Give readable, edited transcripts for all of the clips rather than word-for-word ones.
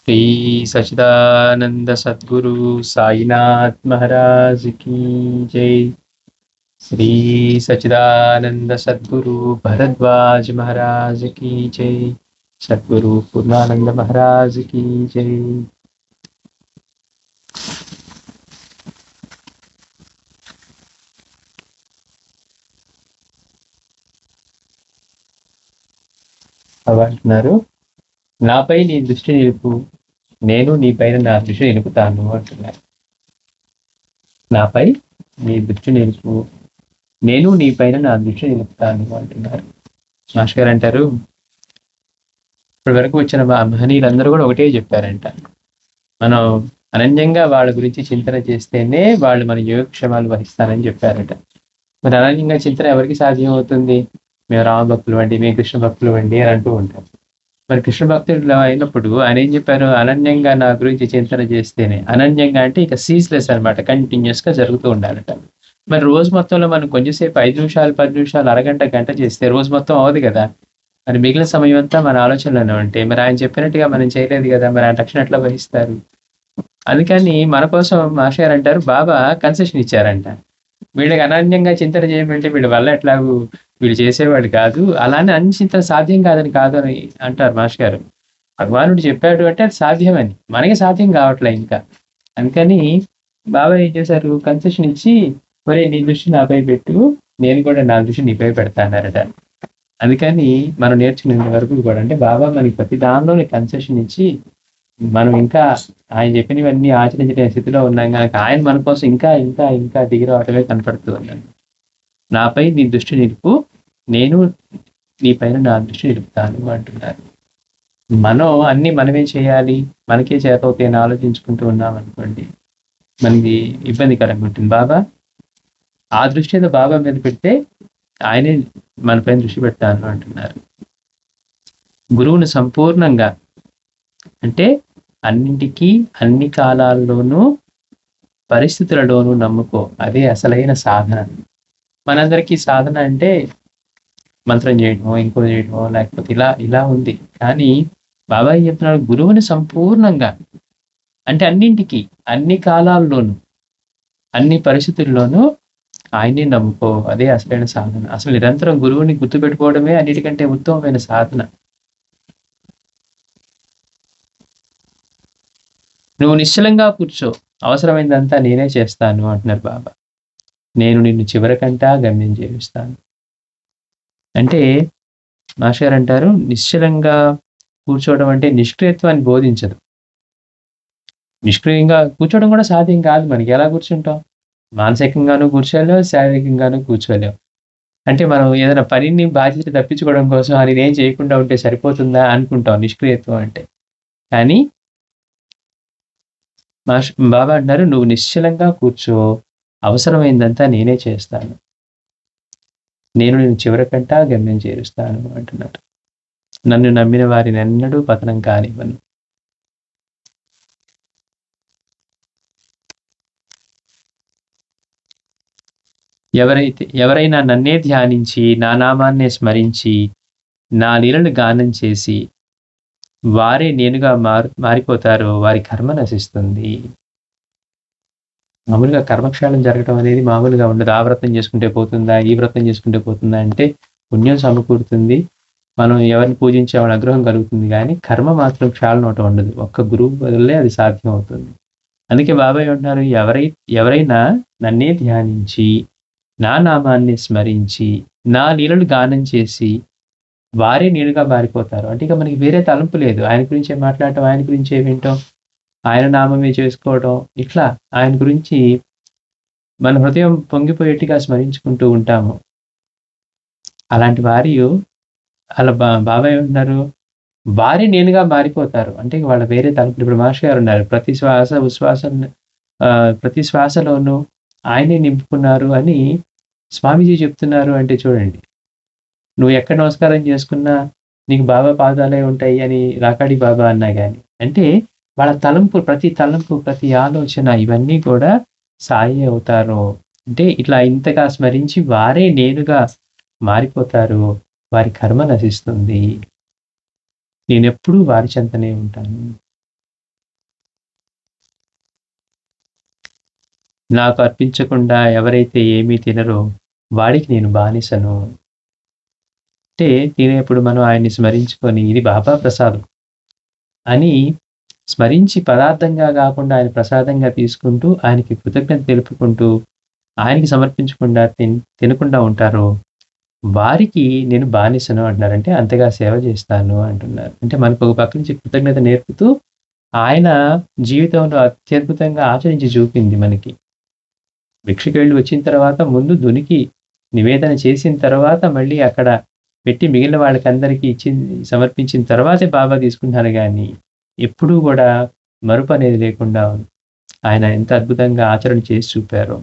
श्री सच्चिदानंद सद्गुरु साईनाथ महाराज की जय। श्री सच्चिदानंद सद्गुरु भरद्वाज महाराज की जय। सद्गुरु पूर्णानंद महाराज की जय। అంటున్నారు, నాపై నీ దృష్టి నిలుపు, నేను నీ పైన నా దృష్టి నిలుపుతాను అంటున్నారు. నాపై నీ దృష్టి నిలుపు, నేను నీ పైన నా దృష్టి నిలుపుతాను అంటున్నారు. మాస్టర్ గారు అంటారు, ఇప్పటి వరకు వచ్చిన మహనీయులందరూ కూడా ఒకటే చెప్పారంట, మనం అనన్యంగా వాళ్ళ గురించి చింతన చేస్తేనే వాళ్ళు మన యోగక్షేమాలు వహిస్తారని చెప్పారట. మరి అనన్యంగా చింతన ఎవరికి సాధ్యం అవుతుంది? మేము రామ భక్తులు వండి, మేము కృష్ణ భక్తులు వండి అని అంటూ ఉంటాం. మరి కృష్ణ భక్తులు అయినప్పుడు ఆయన ఏం చెప్పారు? అనన్యంగా నా గురించి చింతన చేస్తేనే. అనన్యంగా అంటే ఇక సీజ్లెస్ అనమాట, కంటిన్యూస్ గా జరుగుతూ ఉండాలట. మరి రోజు మొత్తంలో మనం కొంచెంసేపు 5 నిమిషాలు 10 నిమిషాలు అరగంట గంట చేస్తే రోజు మొత్తం అవదు కదా. మరి మిగిలిన సమయం అంతా మన ఆలోచనలోనే ఉంటే మరి ఆయన చెప్పినట్టుగా మనం చేయలేదు కదా, మరి ఆయన రక్షణ ఎట్లా వహిస్తారు? అందుకని మన కోసం మాస్టర్ గారు అంటారు, బాబా కన్సెషన్ ఇచ్చారంట. వీళ్ళకి అనన్యంగా చింతన చేయమంటే వీళ్ళ వల్ల ఎట్లాగూ వీళ్ళు చేసేవాడు కాదు, అలానే అన్ని చింతన సాధ్యం కాదని కాదు అని అంటారు మాస్టర్ గారు. భగవానుడు చెప్పాడు అంటే అది సాధ్యమని, మనకి సాధ్యం కావట్లే ఇంకా. అందుకని బాబా ఏం చేశారు? కన్సెషన్ ఇచ్చి, మరి నీ దృష్టి నాపై పెట్టు, నేను కూడా నా దృష్టి నీపై పెడతానరట. అందుకని మనం నేర్చుకునే వరకు కూడా అంటే బాబా మనకి ప్రతి దానిలోని కన్సెషన్ ఇచ్చి, మనం ఇంకా ఆయన చెప్పినవన్నీ ఆచరించే స్థితిలో ఉన్నాం కనుక ఆయన మన కోసం ఇంకా ఇంకా ఇంకా దిగి రావటమే కనపడుతూ ఉన్నాను. నాపై నీ దృష్టి నిలుపు, నేను నీ పైన నా దృష్టి నిలుపుతాను అంటున్నారు. మనం అన్ని మనమే చేయాలి, మనకే చేతవుతాయి అని ఆలోచించుకుంటూ ఉన్నాం అనుకోండి, మనకి ఇబ్బందికరంగా ఉంటుంది. బాబా ఆ దృష్టి ఏదో బాబా మీద పెడితే ఆయనే మన పైన దృష్టి పెడతాను అంటున్నారు. గురువును సంపూర్ణంగా అంటే అన్నింటికీ అన్ని కాలాల్లోనూ పరిస్థితులలోనూ నమ్ముకో, అదే అసలైన సాధన. మనందరికీ సాధన అంటే మంత్రం చేయడమో ఇంకో చేయడమో లేకపోతే ఇలా ఇలా ఉంది. కానీ బాబాయ్ చెప్తున్నాడు, గురువుని సంపూర్ణంగా అంటే అన్నింటికి అన్ని కాలాల్లోనూ అన్ని పరిస్థితుల్లోనూ ఆయనే నమ్ముకో, అదే అసలైన సాధన. అసలు నిరంతరం గురువుని గుర్తుపెట్టుకోవడమే అన్నిటికంటే ఉత్తమమైన సాధన. నువ్వు నిశ్చలంగా కూర్చో, అవసరమైందంతా నేనే చేస్తాను అంటున్నారు బాబా. నేను నిన్ను చివరికంటా గమ్యం చేరుస్తాను అంటే మాస్టర్ అంటారు, నిశ్చలంగా కూర్చోవడం అంటే నిష్క్రియత్వాన్ని బోధించదు. నిష్క్రియంగా కూర్చోవడం కూడా సాధ్యం కాదు. మనకి ఎలా కూర్చుంటాం? మానసికంగానూ కూర్చోలేవు, శారీరకంగానూ కూర్చోలేవు. అంటే మనం ఏదైనా పనిని బాధ్యత తప్పించుకోవడం కోసం అది నేను చేయకుండా ఉంటే సరిపోతుందా అనుకుంటాం నిష్క్రియత్వం అంటే. కానీ బాబా అంటున్నారు, నువ్వు నిశ్చలంగా కూర్చో, అవసరమైందంతా నేనే చేస్తాను, నేను చివరికంటా గమ్యం చేరుస్తాను అంటున్నాడు. నన్ను నమ్మిన వారిని ఎన్నడూ పతనం కానివ్వను. ఎవరైనా నన్నే ధ్యానించి నా నామాన్నే స్మరించి నా లీలను గానం చేసి వారే నేనుగా మారిపోతారో వారి కర్మ నశిస్తుంది. మామూలుగా కర్మక్షాళం జరగడం అనేది మామూలుగా ఉండదు. ఆ వ్రతం చేసుకుంటే పోతుందా, ఈ వ్రతం చేసుకుంటే పోతుందా అంటే పుణ్యం సమకూరుతుంది, మనం ఎవరిని పూజించే వాళ్ళ అనుగ్రహం కలుగుతుంది, కానీ కర్మ మాత్రం క్షాళన ఒకటి ఉండదు. ఒక్క గురువు వల్లే అది సాధ్యం అవుతుంది. అందుకే బాబాయ్ అంటున్నారు, ఎవరైనా నన్నే ధ్యానించి నా నామాన్ని స్మరించి నా లీలలు గానం చేసి వారే నేనుగా మారిపోతారు. అంటే ఇక మనకి వేరే తలంపు లేదు. ఆయన గురించే మాట్లాడటం, ఆయన గురించే వింటాం, ఆయన నామమే చేసుకోవడం, ఇట్లా ఆయన గురించి మన హృదయం పొంగిపోయేట్టుగా స్మరించుకుంటూ ఉంటాము. అలాంటి వారి అలా బాబాయ్ ఉన్నారు, వారే నేనుగా మారిపోతారు. అంటే వాళ్ళ వేరే తలంపులు. ఇప్పుడు మాస్టర్ గారు ఉన్నారు, ప్రతి శ్వాసలోనూ ఆయనే నింపుకున్నారు అని స్వామీజీ చెప్తున్నారు. అంటే చూడండి, నువ్వు ఎక్కడ నమస్కారం చేసుకున్నా నీకు బాబా పాదాలే ఉంటాయి అని రాకాడి బాబా అన్నా కానీ, అంటే వాళ్ళ తలంపు, ప్రతి ఆలోచన ఇవన్నీ కూడా సాయి అవుతారు. అంటే ఇట్లా ఇంతగా స్మరించి వారే నేనుగా మారిపోతారు, వారి కర్మ నశిస్తుంది, నేనెప్పుడూ వారి చెంతనే ఉంటాను. నాకు అర్పించకుండా ఎవరైతే ఏమీ తినరో వాడికి నేను బానిసను. అంటే తినేప్పుడు మనం ఆయన్ని స్మరించుకొని ఇది బాబా ప్రసాదం అని స్మరించి పదార్థంగా గాకుండా ఆయన ప్రసాదంగా తీసుకుంటూ, ఆయనకి కృతజ్ఞత తెలుపుకుంటూ, ఆయనకి సమర్పించకుండా తినకుండా ఉంటారో, వారికి నేను బానిసను అంటున్నారు. అంటే అంతగా సేవ చేస్తాను అంటున్నారు. అంటే మనకు ఒక పక్క నుంచి కృతజ్ఞత నేర్పుతూ, ఆయన జీవితంలో అత్యద్భుతంగా ఆచరించి చూపింది మనకి. భిక్షకెళ్ళి వచ్చిన తర్వాత ముందు దునికి నివేదన చేసిన తర్వాత మళ్ళీ అక్కడ పెట్టి మిగిలిన వాళ్ళకందరికీ సమర్పించిన తర్వాతే బాబా తీసుకుంటున్నారు గానీ, ఎప్పుడూ గూడా మరుపనేది లేకుండా ఆయన ఎంత అద్భుతంగా ఆచరణ చేసి చూపారో.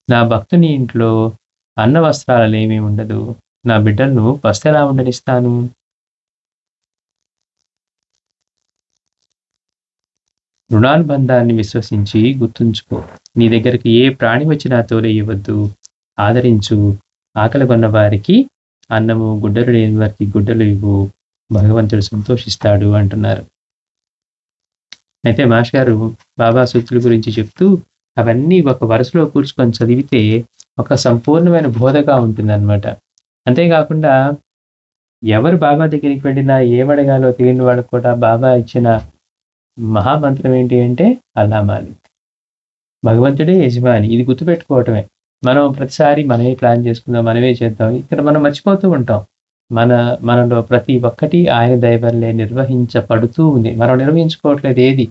నా భక్తుని ఇంట్లో అన్న వస్త్రాలనేమీ ఉండదు. నా బిడ్డలను పస్తెలా ఉండనిస్తాను? రుణానుబంధాన్ని విశ్వసించి గుర్తుంచుకో. నీ దగ్గరికి ఏ ప్రాణి వచ్చినా తోలేయవద్దు. ఆదరించు. ఆకలిగొన్న వారికి అన్నము, గుడ్డలు లేని వారికి గుడ్డలు ఇవ్వు. భగవంతుడు సంతోషిస్తాడు అంటున్నారు. అయితే మాస్టర్ గారు బాబా సూక్తుల గురించి చెప్తూ అవన్నీ ఒక వరుసలో కూర్చుకొని చదివితే ఒక సంపూర్ణమైన బోధగా ఉంటుందన్నమాట. అంతేకాకుండా ఎవరు బాబా దగ్గరికి వెళ్ళినా ఏమడగాలో తెలియని వాళ్ళకు కూడా బాబా ఇచ్చిన మహామంత్రం ఏంటి అంటే అల్లా మాలిక్. భగవంతుడే యజమాని. ఇది గుర్తుపెట్టుకోవటమే. మనం ప్రతిసారి మనమే ప్లాన్ చేసుకుందాం, మనమే చేద్దాం. ఇక్కడ మనం మర్చిపోతూ ఉంటాం. మనలో ప్రతి ఒక్కటి ఆయన దయ వల్లే నిర్వహించబడుతూ ఉంది. మనం నిర్వహించుకోవట్లేదు ఏది.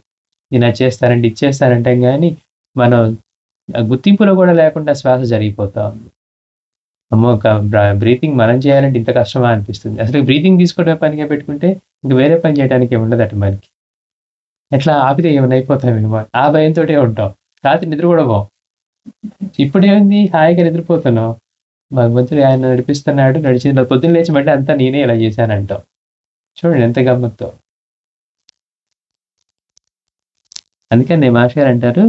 నేను అది చేస్తానంటే, ఇది చేస్తానంటాం గానీ, మనం గుర్తింపులో కూడా లేకుండా శ్వాస జరిగిపోతా ఉంది. అమ్మో! బ్రీతింగ్ మనం చేయాలంటే ఇంత కష్టమా అనిపిస్తుంది. అసలు బ్రీతింగ్ తీసుకోవడమే పనిగా పెట్టుకుంటే, ఇంక వేరే పని చేయడానికి ఏముండదట మనకి. ఎట్లా ఆపితే ఏమైనా అయిపోతామేమో ఆ భయంతోటే ఉంటాం. రాత్రి నిద్ర కూడా పోం. ఇప్పుడేముంది హాయిగా నిద్రపోతున్నాం. భగవంతుడు ఆయన నడిపిస్తున్నాడు. నడిచిన పొద్దున్న లేచి మళ్ళీ అంతా నేనే ఇలా చేశానంటాం. చూడండి ఎంత గమ్మత్తో. అందుకని మాస్టర్ గారు అంటారు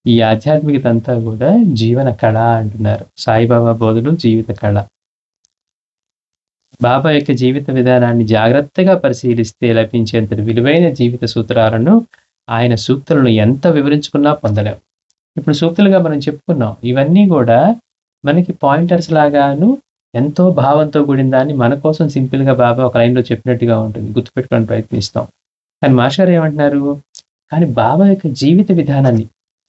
ఈ ఆధ్యాత్మికత అంతా కూడా జీవన కళ అంటున్నారు. సాయిబాబా బోధలు జీవిత కళ. బాబా యొక్క జీవిత విధానాన్ని జాగ్రత్తగా పరిశీలిస్తే లభించేంతటి విలువైన జీవిత సూత్రాలను ఆయన సూక్తులను ఎంత వివరించుకున్నా పొందలేం. ఇప్పుడు సూక్తులుగా మనం చెప్పుకున్నాం. ఇవన్నీ కూడా మనకి పాయింటర్స్ లాగాను ఎంతో భావంతో కూడిన దాన్ని మన కోసం సింపుల్‌గా బాబా ఒక లైన్‌లో చెప్పినట్టుగా ఉంటుంది. గుర్తుపెట్టుకోవడానికి ప్రయత్నిస్తాం. కానీ మాస్టర్ ఏమంటున్నారు? కానీ బాబా యొక్క జీవిత విధానాన్ని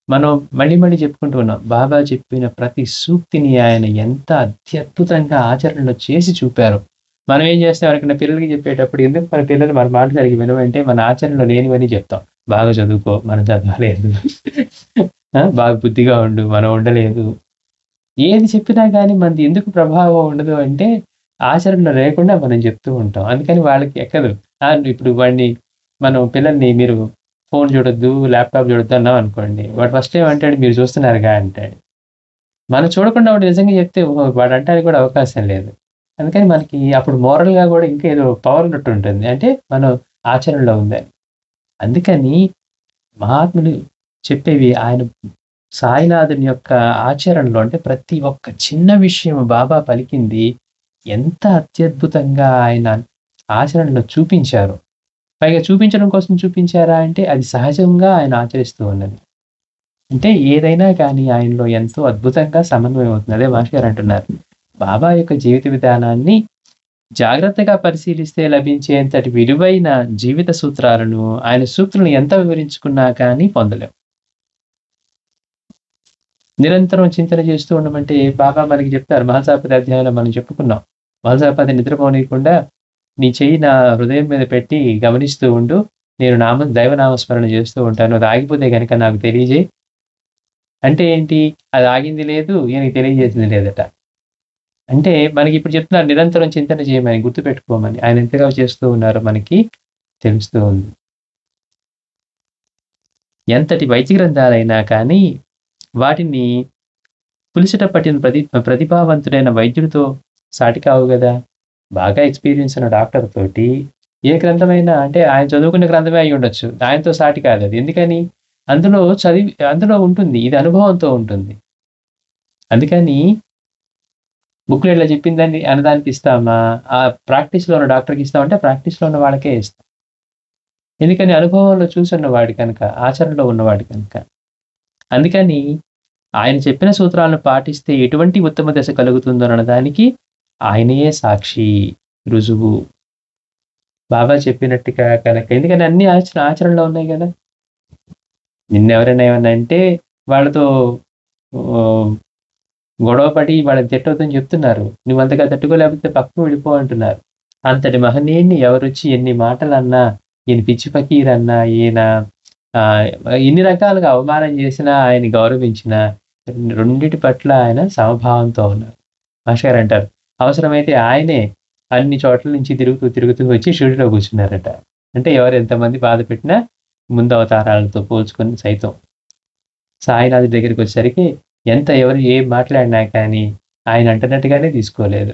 మనం మళ్ళీ చెప్పుకుంటూ ఉన్నాం. బాబా చెప్పిన ప్రతి సూక్తిని ఆయన ఎంత అత్యద్భుతంగా ఆచరణలో చేసి చూపారో. మనం ఏం చేస్తాం ఎవరికైనా పిల్లలకి చెప్పేటప్పుడు ఎందుకు మన పిల్లలు మన మాట సరిగ్గా వినవంటే మన ఆచరణలో లేనివని చెప్తాం. బాగా చదువుకో, మనం చదవలేదు. బాగా బుద్ధిగా ఉండు, మనం ఉండలేదు. ఏది చెప్పినా గానీ మనది ఎందుకు ప్రభావం ఉండదు అంటే ఆచరణలో లేకుండా మనం చెప్తూ ఉంటాం. అందుకని వాళ్ళకి ఎక్కదు. ఇప్పుడు మనం పిల్లల్ని మీరు ఫోను చూడొద్దు, ల్యాప్‌టాప్ చూడొద్దు అన్నాం అనుకోండి. వాడు ఫస్ట్ ఏమంటాడు మీరు చూస్తున్నారుగా అంటాడు. మనం చూడకుండా వాడు నిజంగా చెప్తే వాడు అంటానికి కూడా అవకాశం లేదు. అందుకని మనకి అప్పుడు మోరల్‌గా కూడా ఇంకా ఏదో పవర్ ఉన్నట్టు ఉంటుంది. అంటే మనం ఆచరణలో ఉందని. అందుకని మహాత్ములు చెప్పేవి ఆయన సాయినాథుని యొక్క ఆచరణలో అంటే ప్రతి ఒక్క చిన్న విషయం బాబా పలికింది ఎంత అత్యద్భుతంగా ఆయన ఆచరణలో చూపించారు. పైగా చూపించడం కోసం చూపించారా అంటే అది సహజంగా ఆయన ఆచరిస్తూ ఉన్నది. అంటే ఏదైనా కానీ ఆయనలో ఎంతో అద్భుతంగా సమన్వయం అవుతుంది. అదే మాస్టర్ గారు అంటున్నారు. బాబా యొక్క జీవిత విధానాన్ని జాగ్రత్తగా పరిశీలిస్తే లభించేంతటి విలువైన జీవిత సూత్రాలను ఆయన సూక్తులను ఎంత వివరించుకున్నా కానీ పొందలేం. నిరంతరం చింతన చేస్తూ ఉండమంటే బాబా మనకి చెప్తారు. మహాసాపది అధ్యాయంలో మనం చెప్పుకున్నాం. మహాసాపది నిద్రపోనీయకుండా నీ చెయ్యి నా హృదయం మీద పెట్టి గమనిస్తూ ఉండు. నేను దైవనామస్మరణ చేస్తూ ఉంటాను. అది ఆగిపోతే గనక నాకు తెలియజేయి. అంటే ఏంటి? అది ఆగింది లేదు, ఈయనకి తెలియజేసింది లేదట. అంటే మనకిప్పుడు చెప్తున్నారు నిరంతరం చింతన చేయమని, గుర్తుపెట్టుకోమని. ఆయన ఎంతగా చేస్తూ ఉన్నారో మనకి తెలుస్తూ ఉంది. ఎంతటి వైద్య గ్రంథాలైనా కానీ వాటిని పులిసట పట్టిన ప్రతిభావంతుడైన వైద్యుడితో సాటి కావు గదా! బాగా ఎక్స్‌పీరియన్స్ ఉన్న డాక్టర్ తోటి ఏ గ్రంథమైనా అంటే ఆయన చదువుకున్న గ్రంథమే అయ్యుండొచ్చు. ఆయనతో సాటి కాదది. ఎందుకని? అందులో ఉంటుంది. ఇది అనుభవంతో ఉంటుంది. అందుకని బుక్లో ఇట్లా చెప్పిందని అన్నదానికి ఇస్తామా? ఆ ప్రాక్టీస్‌లో ఉన్న డాక్టర్‌కి ఇస్తామంటే ప్రాక్టీస్‌లో ఉన్న వాళ్ళకే ఇస్తాం. ఎందుకని అనుభవంలో చూసున్నవాడు కనుక, ఆచరణలో ఉన్నవాడు కనుక. అందుకని ఆయన చెప్పిన సూత్రాలను పాటిస్తే ఎటువంటి ఉత్తమ దశ కలుగుతుందనడానికి ఆయనే సాక్షి, రుజువు. బాబా చెప్పినట్టుగా కనుక ఎందుకని అన్నీ ఆచరణలో ఉన్నాయి గదా! నిన్నెవరైనా ఏమన్నా అంటే వాళ్ళతో ఆహ్, గొడవ పడి వాళ్ళని తిట్టొద్దని చెప్తున్నారు. నువ్వంతగా తట్టుకోలేకపోతే పక్కకు వెళ్ళిపో అంటున్నారు. అంతటి మహనీయుడిని ఎవరొచ్చి ఎన్ని మాటలన్నా, ఈయన పిచ్చి ఫకీరన్నా, ఈయన ఆహ్, ఎన్ని రకాలుగా అవమానం చేసినా, ఆయన్ని గౌరవించినా, రెండిటి పట్ల ఆయన సమభావంతో ఉన్నారు. మాస్టర్ గారంటారు, అవసరమైతే ఆయనే అన్ని చోట్ల నుంచి తిరుగుతూ వచ్చి షిరిడీలో కూర్చున్నారట. అంటే ఎవరు ఎంతమంది బాధ పెట్టినా ముందు అవతారాలతో పోల్చుకొని సైతం సాయినాథుడి దగ్గరికొచ్చేసరికి ఎవరు ఏం మాట్లాడినా కానీ ఆయన అంటున్నట్టుగానే తీసుకోలేదు.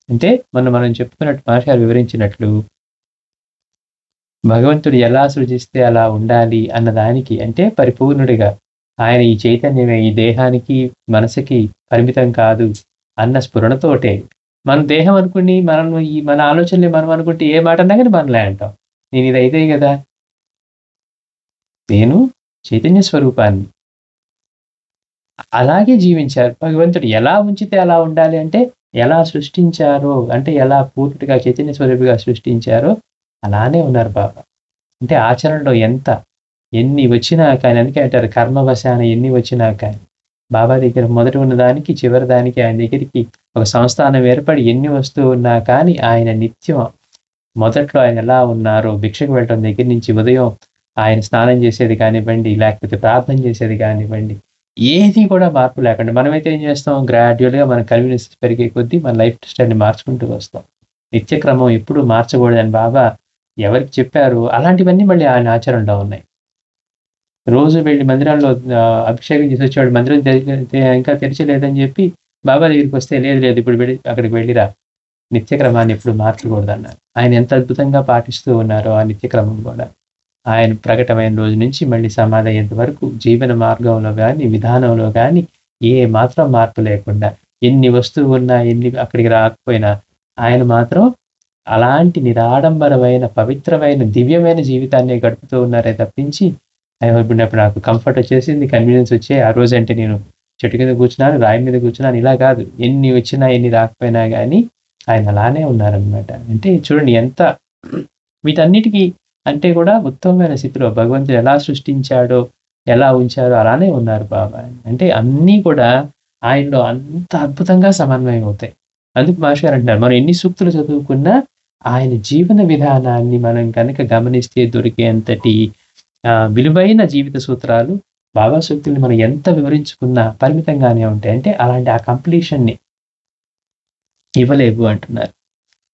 అంటే మొన్న మనం చెప్పుకున్నట్టు మాస్టర్ గారు వివరించినట్లు భగవంతుడు ఎలా సృజిస్తే అలా ఉండాలి అన్నదానికి అంటే పరిపూర్ణుడిగా ఆయన ఈ చైతన్యమే ఈ దేహానికి, మనసుకి పరిమితం కాదు అన్న స్ఫురణతోటే మన దేహం అనుకుని మన ఆలోచనలే మనం అనుకుంటే ఏ మాట అన్నా గాని మనలే అంటాం. నేను ఇది అయిదే గదా! నేను చైతన్య స్వరూపాన్ని. అలాగే జీవించారు. భగవంతుడు ఎలా ఉంచితే అలా ఉండాలి అంటే, ఎలా సృష్టించారో అంటే ఎలా పూర్తిగా చైతన్య స్వరూపిగా సృష్టించారో అలానే ఉన్నారు బాబా. అంటే ఆచరణలో ఎన్ని వచ్చినా కానీ అందుకే అంటారు కర్మవశాన ఎన్ని వచ్చినా కానీ. బాబా దగ్గర మొదట ఉన్నదానికి, చివరి దానికి ఆయన దగ్గరికి ఒక సంస్థానం ఏర్పడి ఎన్ని వస్తూ ఉన్నా కానీ ఆయన నిత్యం మొదట్లో ఆయన ఎలా ఉన్నారో భిక్షకు వెళ్ళటం దగ్గర నుంచి ఉదయం ఆయన స్నానం చేసేది కానివ్వండి, లేకపోతే ప్రార్థన చేసేది కానివ్వండి, ఏది కూడా మార్పు లేకుండా మనమైతే ఏం చేస్తాం గ్రాడ్యుయల్‌గా మన కన్వీనియన్స్ పెరిగే కొద్దీ మన లైఫ్ స్టైల్‌ని మార్చుకుంటూ వస్తాం. నిత్య క్రమం ఎప్పుడూ మార్చకూడదని బాబా ఎవరికి చెప్పారో అలాంటివన్నీ మళ్ళీ ఆయన ఆచరణలో ఉన్నాయి. రోజు వెళ్లి మందిరాల్లో అభిషేకం చేసి వచ్చేవాడు. మందిరం ఇంకా తెరిచలేదని చెప్పి బాబా దగ్గరికొస్తే లేదు లేదు ఇప్పుడు అక్కడికి వెళ్ళిరా. నిత్య క్రమాన్ని ఎప్పుడు మార్చకూడదన్నారు. ఆయన ఎంత అద్భుతంగా పాటిస్తూ ఉన్నారో ఆ నిత్య క్రమం కూడా. ఆయన ప్రకటమైన రోజు నుంచి మళ్ళీ సమాధి అయ్యేంత వరకు జీవన మార్గంలో గాని, విధానంలో గాని ఏ మాత్రం మార్పు లేకుండా ఎన్ని వస్తూ ఉన్నా, ఎన్ని అక్కడికి రాకపోయినా ఆయన మాత్రం అలాంటి నిరాడంబరమైన, పవిత్రమైన, దివ్యమైన జీవితాన్నే గడుపుతూ ఉన్నారే తప్పించి ఇప్పుడు నాకు కంఫర్ట్ వచ్చేసింది, కన్వీనియన్స్ వచ్చాయి. ఆ రోజంటే నేను చెట్టు కింద కూర్చున్నాను, రాయి మీద కూర్చున్నాను ఇలా కాదు. ఎన్ని వచ్చినా, ఎన్ని రాకపోయినా గాని ఆయన అలానే ఉన్నారనమాట. అంటే చూడండి వీటన్నిటికి అంటే కూడా ఉత్తమమైన స్థితిలో భగవంతుడు ఎలా సృష్టించాడో, ఎలా ఉంచాడో అలానే ఉన్నారు బాబా. అంటే అన్నీ కూడా ఆయనలో అంత అద్భుతంగా సమన్వయం అవుతాయి. అందుకు మహర్షి గారు అంటున్నారు, మనం ఎన్ని సూక్తులు చదువుకున్నా ఆయన జీవన విధానాన్ని మనం కనుక గమనిస్తే దొరికేంతటి విలువైన జీవిత సూత్రాలు బాబా సూక్తుల్ని మనం ఎంత వివరించుకున్నా పరిమితంగానే ఉంటాయి. అంటే అలాంటి ఆ కంప్లీషన్‌ని ఇవ్వలేవు అంటున్నారు.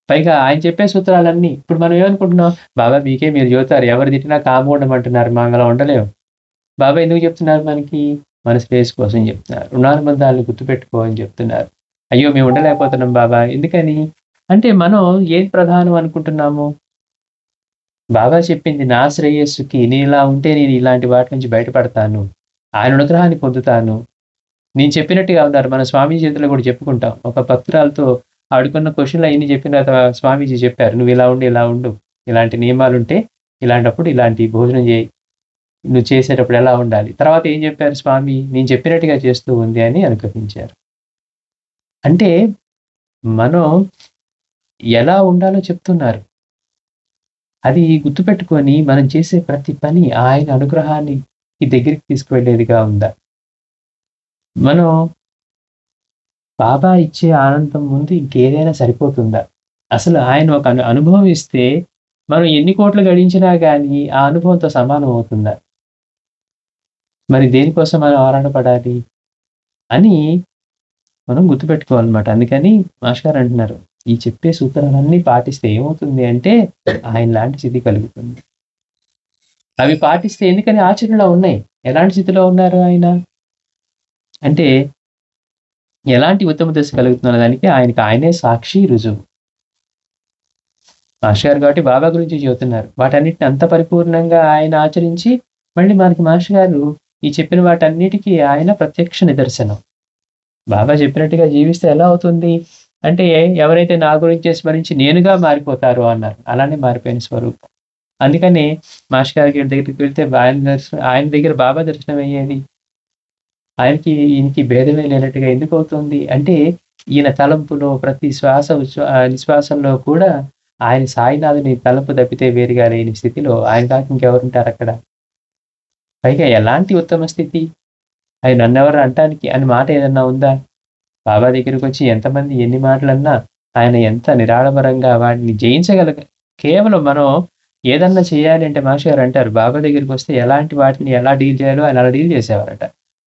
పైగా ఆయన చెప్పే సూత్రాలన్నీ ఇప్పుడు మనం ఏమనుకుంటున్నాం, బాబా మీకే మీరు చెబుతారు. ఎవరు తిట్టినా కామ్‌గా ఉండమంటున్నారు. మనం అలా ఉండలేం. బాబా ఎందుకు చెప్తున్నారు మనకి? మన శ్రేయస్సు కోసం చెప్తున్నారు. రుణానుబంధాలను గుర్తుపెట్టుకో అని చెప్తున్నారు. అయ్యో! మేము ఉండలేకపోతున్నాం బాబా ఎందుకని? అంటే మనం ఏది ప్రధానం అనుకుంటున్నాము? బాబా చెప్పింది నా శ్రేయస్సుకి నేనిలా ఉంటే నేను ఇలాంటి వాటి నుంచి బయటపడతాను. ఆయన అనుగ్రహాన్ని పొందుతాను. నేను చెప్పినట్టుగా ఉన్నారు. మన స్వామీజీ చేతిలో కూడా చెప్పుకుంటాం. ఒక భక్తురాలతో ఆవిడకున్న క్వెషన్‌లు అయన్నీ చెప్పిన తర్వాత స్వామీజీ చెప్పారు. "నువ్వు ఇలా ఉండు, ఇలా ఉండు. ఇలాంటి నియమాలుంటే ఇలాంటప్పుడు ఇలాంటి భోజనం చేయి. నువ్వు చేసేటప్పుడు ఎలా ఉండాలి." తర్వాత ఏం చెప్పారు స్వామి? నేను చెప్పినట్టుగా చేస్తూ ఉంది అని అనుగ్రహించారు. అంటే మనం ఎలా ఉండాలో చెప్తున్నారు. అది గుర్తుపెట్టుకొని మనం చేసే ప్రతి పని ఆయన అనుగ్రహాన్ని దగ్గరికి తీసుకువెళ్ళేదిగా ఉందా? మనం బాబా ఇచ్చే ఆనందం ముందు ఇంకేదైనా సరిపోతుందా? అసలు ఆయన ఒక అనుభవం ఇస్తే మనం ఎన్ని కోట్లు గడించినా గానీ ఆ అనుభవంతో సమానం అవుతుందా? మరి దేనికోసం మనం ఆరాటపడాలి? అని మనం గుర్తుపెట్టుకోవాలన్నమాట. అందుకని మాస్టర్ గారు అంటున్నారు, ఈ చెప్పే సూత్రాలన్నీ పాటిస్తే ఏమవుతుంది అంటే ఆయనలాంటి స్థితి కలుగుతుంది. అవి పాటిస్తే ఎందుకని ఆచరణలో ఉన్నాయి. ఎలాంటి స్థితిలో ఉన్నారు ఆయన? అంటే ఎలాంటి ఉత్తమ దశ కలుగుతుందన్న దానికి ఆయనే సాక్షి, రుజువు. మాస్టర్ గారు కాబట్టి బాబా గురించి చెబుతున్నారు. వాటన్నిటిని అంత పరిపూర్ణంగా ఆయన ఆచరించి మళ్ళీ మనకి మాస్టర్ గారు ఈ చెప్పిన వాటన్నిటికి ఆయన ప్రత్యక్ష నిదర్శనం. బాబా చెప్పినట్టుగా జీవిస్తే ఎలా అవుతుంది అంటే, ఎవరైతే నా గురించే స్మరించి నేనుగా మారిపోతారో అన్నారు. అలానే మారిపోయిన స్వరూపం. అందుకని మాస్టర్ గారి దగ్గరికి వెళ్తే ఆయన దగ్గర బాబా దర్శనం అయ్యేది. ఆయనకి ఈయనకి భేదమే లేనట్టుగా ఎందుకవుతుంది? అంటే ఈయన తలంపులో ప్రతి నిశ్వాసంలో కూడా ఆయన సాయినాథుని తలంపు తప్పితే వేరుగా లేని స్థితిలో ఆయన కాక ఇంకెవరుంటారక్కడ? పైగా ఎలాంటి ఉత్తమ స్థితి? అది నన్నెవరు అంటానికి అని మాట ఏదన్నా ఉందా? బాబా దగ్గరికొచ్చి ఎంతమంది ఎన్ని మాటలన్నా ఆయన ఎంత నిరాడంబరంగా వాటిని కేవలం మనం ఏదన్నా చేయాలి అంటే మాస్టర్ గారు అంటారు, బాబా దగ్గరికొస్తే ఎలాంటి వాటిని ఎలా డీల్ చేయాలో ఆయన అలా డీల్ చేసేవారట.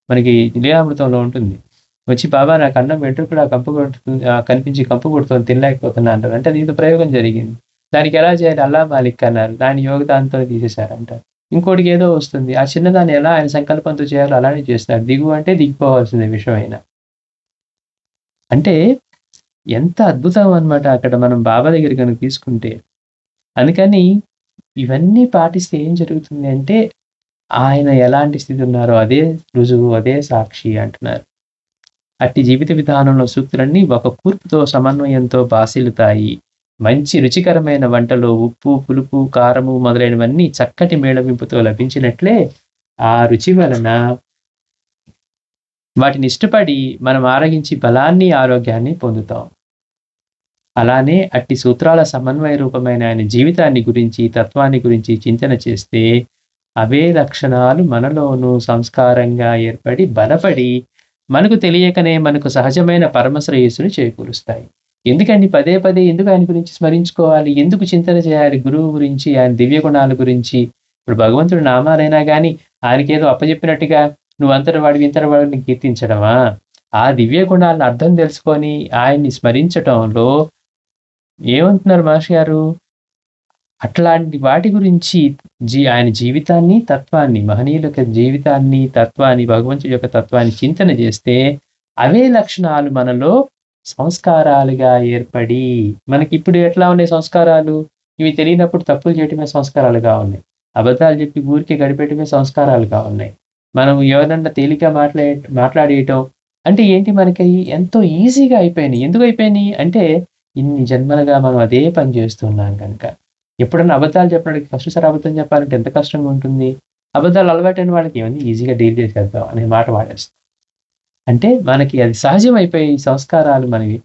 మనకి లీలామృతంలో ఉంటుంది. వచ్చి బాబా నాకు అన్నం వెంట్రుకలా కనిపించి కంపు కొడుతోంది తినలేకపోతున్నా అంటారు. అంటే దీంతో ప్రయోగం జరిగింది. దానికి ఎలా చేయాలి? అల్లా మాలిక్ అన్నారు. దాన్ని యోగదానంతో తీసేశారంట. ఇంకోటికి ఏదో వస్తుంది. ఆ చిన్నదాన్ని ఎలా ఆయన సంకల్పంతో చేయాలో అలానే చేస్తారు. దిగు అంటే దిగిపోవాల్సిందే విషమైనా. అంటే ఎంత అద్భుతం అన్నమాట అక్కడ మనం బాబా దగ్గర గనుక తీసుకుంటే. అందుకని ఇవన్నీ పాటిస్తే ఏం జరుగుతుంది అంటే, ఆయన ఎలాంటి స్థితి ఉన్నారో అదే రుజువు, అదే సాక్షి అంటున్నారు. అట్టి జీవిత విధానంలో సూక్తులన్నీ ఒక కూర్పుతో సమన్వయంతో బాసిల్లుతాయి. మంచి రుచికరమైన వంటలో ఉప్పు, పులుపు, కారము మొదలైనవన్నీ చక్కటి మేళవింపుతో లభించినట్లే, ఆ రుచి వలన వాటిని ఇష్టపడి మనం ఆరగించి బలాన్ని, ఆరోగ్యాన్ని పొందుతాం. అలానే అట్టి సూత్రాల సమన్వయ రూపమైన ఆయన జీవితాన్ని గురించి, తత్వాన్ని గురించి చింతన చేస్తే, అవే లక్షణాలు మనలోనూ సంస్కారంగా ఏర్పడి, బలపడి, మనకు తెలియకనే మనకు సహజమైన పరమ శ్రేయస్సుని చేకూరుస్తాయి. ఎందుకండి పదే పదే ఎందుకు ఆయన గురించి స్మరించుకోవాలి? ఎందుకు చింతన చేయాలి? గురువు గురించి, ఆయన దివ్య గుణాల గురించి. ఇప్పుడు భగవంతుడి నామాలైనా గాని, ఆయనకేదో అప్పజెప్పినట్టుగా నువ్వంతటి వాడివి, ఇంతటి వాడిని కీర్తించడమా? ఆ దివ్య గుణాలను అర్థం తెలుసుకొని, ఆయన్ని స్మరించటంలో ఏమంటున్నారు మాస్టర్ గారు? అట్లాంటి వాటి గురించి ఆయన జీవితాన్ని, తత్వాన్ని, మహనీయుల యొక్క జీవితాన్ని, తత్వాన్ని, భగవంతుడి యొక్క తత్వాన్ని చింతన చేస్తే, అవే లక్షణాలు మనలో సంస్కారాలుగా ఏర్పడి, మనకిప్పుడు ఎట్లా ఉన్నాయి సంస్కారాలు? ఇవి తెలియనప్పుడు తప్పులు చేయటమే సంస్కారాలుగా ఉన్నాయి. అబద్ధాలు చెప్పి ఊరికే గడిపేయటమే సంస్కారాలుగా ఉన్నాయి. మనం ఎవరినన్నా తేలిగ్గా మాట్లాడేయటం అంటే ఏంటి మనకి ఎంతో ఈజీగా అయిపోయినాయి. ఎందుకు అయిపోయినాయి అంటే, ఇన్ని జన్మలుగా మనం అదే పని చేస్తున్నాం గనక. ఎప్పుడన్నా అబద్ధాలు చెప్పడానికి ఫస్ట్ సారి అబద్ధం చెప్పాలంటే ఎంత కష్టంగా ఉంటుంది. అబద్ధాలు అలవాటైన వాళ్ళకి ఏముంది ఈజీగా డీల్ చేసేద్దాం అనే మాట వాడేస్తాం. అంటే మనకి అది సహజం అయిపోయి సంస్కారాలు మనవి.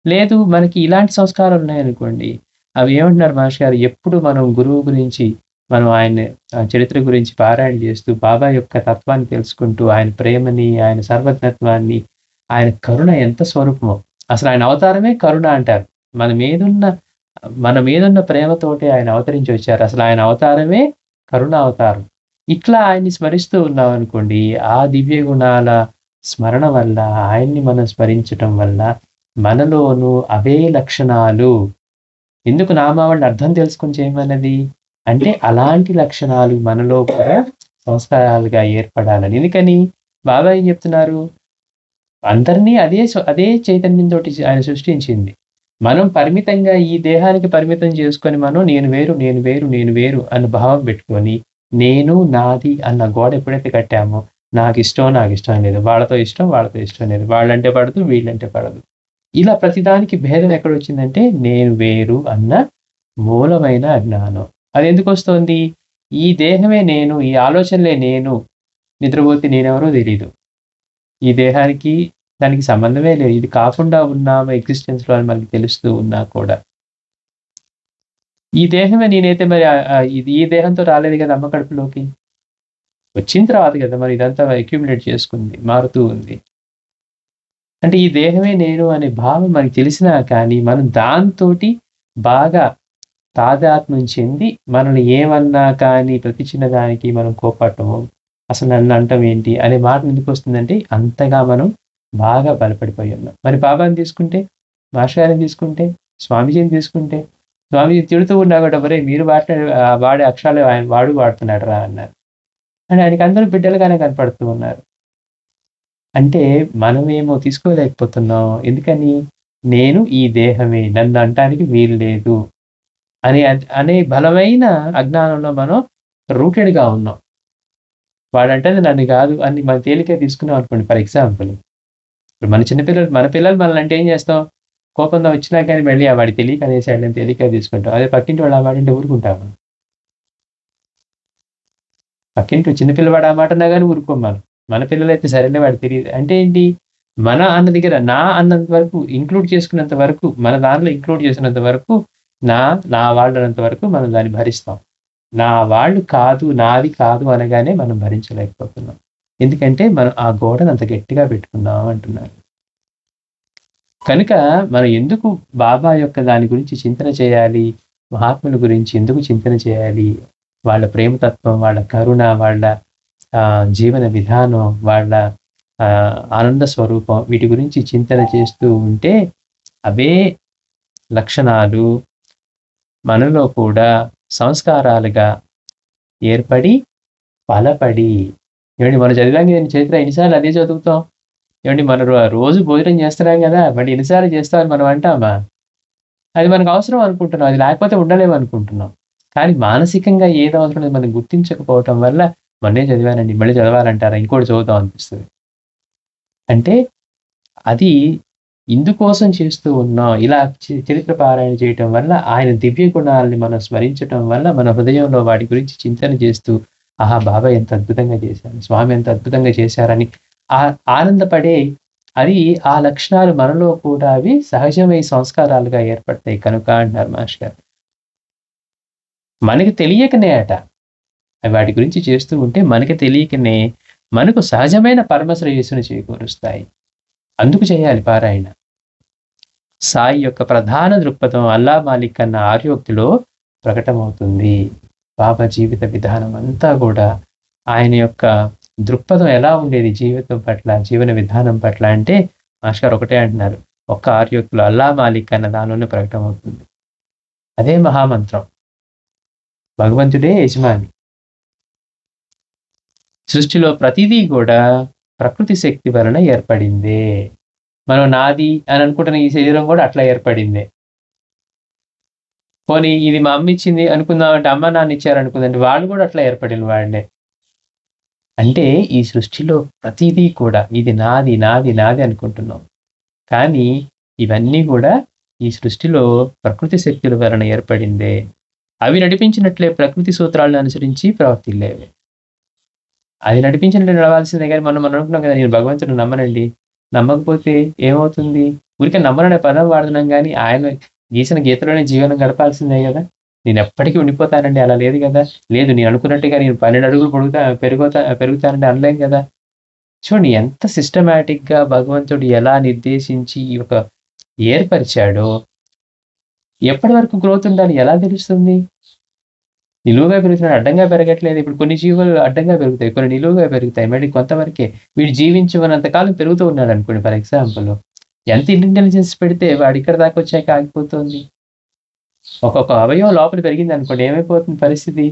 లేదు మనకి ఇలాంటి సంస్కారాలు ఉన్నాయనుకోండి. అవి ఏమంటున్నారు మాస్టర్ గారు ఎప్పుడు మనం గురువు గురించి మనం ఆయన చరిత్ర గురించి పారాయణ చేస్తూ బాబా యొక్క తత్వాన్ని తెలుసుకుంటూ ఆయన ప్రేమని, ఆయన సర్వజ్ఞత్వాన్ని, ఆయన కరుణ ఎంత స్వరూపమో. అసలు ఆయన అవతారమే కరుణ అంటారు. మన మీదున్న మన మీదున్న ప్రేమతోటే ఆయన అవతరించి వచ్చారు. అసలు ఆయన అవతారమే కరుణ అవతారం. ఇట్లా ఆయన్ని స్మరిస్తూ ఉన్నామనుకోండి, ఆ దివ్య గుణాల స్మరణ వల్ల, ఆయన్ని మనం స్మరించటం వల్ల, మనలోనూ అవే లక్షణాలు ఎందుకు నామావళిని అర్థం తెలుసుకొని చేయమన్నది? అంటే అలాంటి లక్షణాలు మనలో కూడా సంస్కారాలుగా ఏర్పడాలని. ఎందుకని? బాబా ఏం చెప్తున్నారు? అందరినీ అదే చైతన్యంతోటి ఆయన సృష్టించింది. మనం పరిమితంగా ఈ దేహానికి పరిమితం చేసుకొని మనం నేను వేరు, నేను వేరు, నేను వేరు అన్న భావం పెట్టుకొని, నేను, నాది అన్న గోడ ఎప్పుడైతే కట్టామో, నాకిష్టం లేదు. వాళ్ళతో ఇష్టం లేదు. వాళ్ళంటే పడదు, వీళ్ళంటే పడదు. ఇలా ప్రతిదానికి భేదం ఎక్కడొచ్చిందంటే, నేను వేరు అన్న మూలమైన అజ్ఞానం. అదెందుకొస్తోంది? ఈ దేహమే నేను, ఈ ఆలోచనలే నేను, నిద్రపోతే నేనెవరో తెలీదు. ఈ దేహానికి దానికి సంబంధమే లేదు. ఇది కాకుండా ఉన్నాము ఎగ్జిస్టెన్స్‌లో అని మనకు తెలుస్తూ ఉన్నా కూడా. ఈ దేహమే నేనైతే మరి ఇది ఈ దేహంతో రాలేదు కదా అమ్మ కడుపులోకి. వచ్చిన తర్వాత కదా మరి ఇదంతా అక్యుములేట్ చేసుకుంది, మారుతూ ఉంది. అంటే ఈ దేహమే నేను అనే భావం మనకు తెలిసినా కానీ, మనం దాంతోటి బాగా తాదాత్మ్యం చెంది, మనల్ని ఏమన్నా కానీ ప్రతి చిన్నదానికి మనం కోప్పడటము, అసలు నన్ను అనటం ఏంటి అనే మాట ఎందుకొస్తుందంటే, అంతగా మనం బాగా బలపడిపోయి ఉన్నాం. మరి బాబాని తీసుకుంటే, మాస్టర్ గారిని తీసుకుంటే, స్వామీజీని తీసుకుంటే, స్వామీజీ తిడుతూ ఉన్నా కూడా ఒరేయ్ మీరు వాడే అక్షరాలు వాడు వాడుతున్నాడురా అన్నారు. అని ఆయనకి అందరూ బిడ్డలుగానే కనపడుతూ ఉన్నారు. అంటే మనమేమో తీసుకోలేకపోతున్నాం. ఎందుకని? నేను ఈ దేహమే. నన్ను అనటానికి వీలు లేదు. అనే బలమైన అజ్ఞానంలో మనం రూటెడ్‌గా ఉన్నాం. వాడంటేది నన్ను కాదు అని మనం తేలికగా తీసుకున్నాం అనుకోండి ఫర్ ఎగ్జాంపుల్. ఇప్పుడు మన పిల్లలు మనల్ని అంటే ఏం చేస్తాం? కోపంలో వచ్చినా కానీ మళ్ళీ వాడికి తెలియక అనేసాడని తేలికగా తీసుకుంటాం. అదే పక్కింటి వాడు ఆ మాట అంటే ఊరుకుంటాం మనం. పక్కింటి చిన్న పిల్లవాడు ఆ మాట అన్నా గాని ఊరుకోం మనం. మన పిల్లలైతే సరేలే వాడికి తెలీదు. అంటే ఏంటి? మన అన్న దగ్గర నా అన్నంత వరకు ఇంక్లూడ్ చేసుకున్నంత వరకు, మన దానిలో ఇంక్లూడ్ చేసినంత వరకు నా వాళ్ళు అన్నంత వరకు మనం దాన్ని భరిస్తాం. నా వాళ్ళు కాదు, నాది కాదు అనగానే మనం భరించలేకపోతున్నాం. ఎందుకంటే మనం ఆ గోడను అంత గట్టిగా పెట్టుకున్నాం అంటున్నారు. కనుక మనం ఎందుకు బాబా యొక్క దాని గురించి చింతన చేయాలి? మహాత్ముల గురించి ఎందుకు చింతన చేయాలి? వాళ్ళ ప్రేమతత్వం, వాళ్ళ కరుణ, వాళ్ళ జీవన విధానం, వాళ్ళ ఆనంద స్వరూపం, వీటి గురించి చింతన చేస్తూ ఉంటే అవే లక్షణాలు మనలో కూడా సంస్కారాలుగా ఏర్పడి బలపడి, ఏమండి మనం చదివాం కదండి చరిత్ర, ఎన్నిసార్లు అదే చదువుతాం. ఏమండి మనం రోజు భోజనం చేస్తున్నాం కదా, మళ్ళీ ఎన్నిసార్లు చేస్తామని మనం అంటామా? అది మనకు అవసరం అనుకుంటున్నాం, అది లేకపోతే ఉండలేము అనుకుంటున్నాం. కానీ మానసికంగా ఏది అవసరం మనం గుర్తించకపోవటం వల్ల మొన్నే చదివానండి మళ్ళీ చదవాలంటారా, ఇంకోటి చదువుతాం అనిపిస్తుంది. అంటే అది ఇందుకోసం చేస్తూ ఉన్నాం. ఇలా చరిత్ర పారాయణ చేయటం వల్ల ఆయన దివ్య గుణాలని మనం స్మరించటం వల్ల మన హృదయంలో వాటి గురించి చింతన చేస్తూ, ఆహా బాబా ఎంత అద్భుతంగా చేశారు, స్వామి ఎంత అద్భుతంగా చేశారని ఆనందపడే అది ఆ లక్షణాలు మనలో కూడా అవి సహజమై సంస్కారాలుగా ఏర్పడతాయి కనుక అంటున్నారు మాస్టర్ గారు. మనకి తెలియకనే వాటి గురించి చేస్తూ ఉంటే మనకి తెలియకనే మనకు సహజమైన పరమశ్రేయస్సును చేకూరుస్తాయి. అందుకు చేయాలి పారాయణ. సాయి యొక్క ప్రధాన దృక్పథం అల్లా మాలిక్ అన్న ఆర్యోక్తిలో ప్రకటమవుతుంది. బాబా జీవిత విధానం అంతా కూడా ఆయన యొక్క దృక్పథం ఎలా ఉండేది జీవితం పట్ల, జీవన విధానం పట్ల అంటే మాస్టర్ ఒకటే అంటున్నారు, ఒక్క ఆర్యోక్తిలో అల్లా మాలిక్ అన్న దానిలోనే ప్రకటమవుతుంది. అదే మహామంత్రం. భగవంతుడే యజమాని. సృష్టిలో ప్రతిదీ కూడా ప్రకృతి శక్తి వలన ఏర్పడిందే. మనం నాది అని అనుకుంటున్న ఈ శరీరం కూడా అట్లా ఏర్పడిందే. పోనీ ఇది మా అమ్మ ఇచ్చింది అనుకుందామంటే, అమ్మ నాన్న ఇచ్చారు అనుకుందంటే, వాళ్ళు కూడా అట్లా ఏర్పడిన వాళ్ళే. అంటే ఈ సృష్టిలో ప్రతిదీ కూడా ఇది నాది నాది నాది అనుకుంటున్నాం. కానీ ఇవన్నీ కూడా ఈ సృష్టిలో ప్రకృతి శక్తుల వలన ఏర్పడిందే. అవి నడిపించినట్లే ప్రకృతి సూత్రాలను అనుసరించి ప్రవర్తిల్లేవి. అది నడిపించినట్టు నడవాల్సిందే. కానీ మనం అనుకుంటున్నాం కదా, నేను భగవంతుడిని నమ్మనండి, నమ్మకపోతే ఏమవుతుంది? ఊరికే నమ్మననే పదం వాడుతున్నాం కానీ ఆయన గీసిన గీతలోనే జీవనం గడపాల్సిందే కదా. నేను ఎప్పటికీ ఉండిపోతానండి అలా లేదు కదా. లేదు నేను అనుకున్నట్టుగా నేను 12 అడుగులు పెరుగుతానండి అనలేం కదా. చూడండి ఎంత సిస్టమాటిక్గా భగవంతుడు ఎలా నిర్దేశించి ఈ యొక్క ఏర్పరిచాడో. ఎప్పటి వరకు గ్రోత్ ఉండాలి ఎలా తెలుస్తుంది? నిలువుగా పెరుగుతున్నాడు, అడ్డంగా పెరగట్లేదు. ఇప్పుడు కొన్ని జీవులు అడ్డంగా పెరుగుతాయి, కొన్ని నిలువుగా పెరుగుతాయి. మళ్ళీ కొంతవరకే వీడు జీవించినంత కాలం పెరుగుతూ ఉన్నాడు అనుకోండి. ఫర్ ఎగ్జాంపుల్, ఎంత ఇంటెలిజెన్స్ పెడితే వాడు ఇక్కడ దాకా వచ్చాక ఆగిపోతుంది. ఒక్కొక్క అవయవం లోపల పెరిగింది అనుకోండి, ఏమైపోతుంది పరిస్థితి?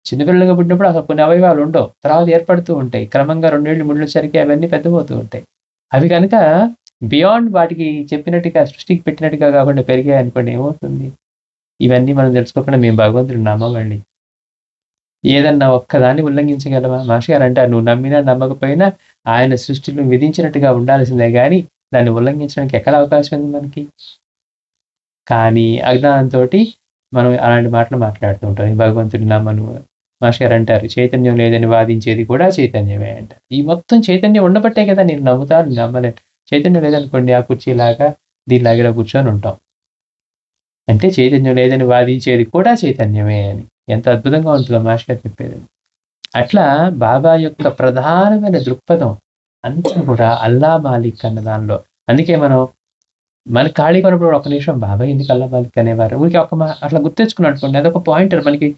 చిన్నపిల్లలుగా పుట్టినప్పుడు అసలు కొన్ని అవయవాలు ఉండవు, తర్వాత ఏర్పడుతూ ఉంటాయి. క్రమంగా 2 ఏళ్ళు 3 వచ్చరికి అవన్నీ పెద్దపోతూ ఉంటాయి. అవి కనుక బియాండ్ వాటికి చెప్పినట్టుగా సృష్టికి పెట్టినట్టుగా కాకుండా పెరిగాయి అనుకోండి, ఏమవుతుంది? ఇవన్నీ మనం తెలుసుకోకుండా మేము భగవంతుడిని నమ్మమండి. ఏదన్నా ఒక్కదాన్ని ఉల్లంఘించగలవా? మాస్టర్ గారు అంటారు, నువ్వు నమ్మినా నమ్మకపోయినా ఆయన సృష్టిలో విధించినట్టుగా ఉండాల్సిందే కానీ దాన్ని ఉల్లంఘించడానికి ఎక్కడ అవకాశం ఉంది మనకి? కానీ అజ్ఞానంతో మనం అలాంటి మాటలు మాట్లాడుతూ ఉంటాం. భగవంతుడిని నమ్మను. మాస్టర్ గారు అంటారు, చైతన్యం లేదని వాదించేది కూడా చైతన్యమే అంటారు. ఈ మొత్తం చైతన్యం ఉండబట్టే కదా నేను నమ్ముతాను, నమ్మలేను. చైతన్యం లేదనుకోండి, ఆ కుర్చీలాగా దీనిలాగా ఇలా కూర్చొని ఉంటాం. అంటే చైతన్యం లేదని వాదించేది కూడా చైతన్యమే అని. ఎంత అద్భుతంగా ఉంటుందో మాస్టర్ గారు చెప్పేది. అట్లా బాబా యొక్క ప్రధానమైన దృక్పథం అంతా కూడా అల్లా మాలిక్ అన్న దానిలో. అందుకే మన ఖాళీగా ఉన్నప్పుడు ఒక నిమిషం బాబా ఎందుకు అల్లా మాలిక్ అనేవారు ఊరికి అట్లా గుర్తెచ్చుకుని అనుకోండి, అదొక పాయింటర్. మనకి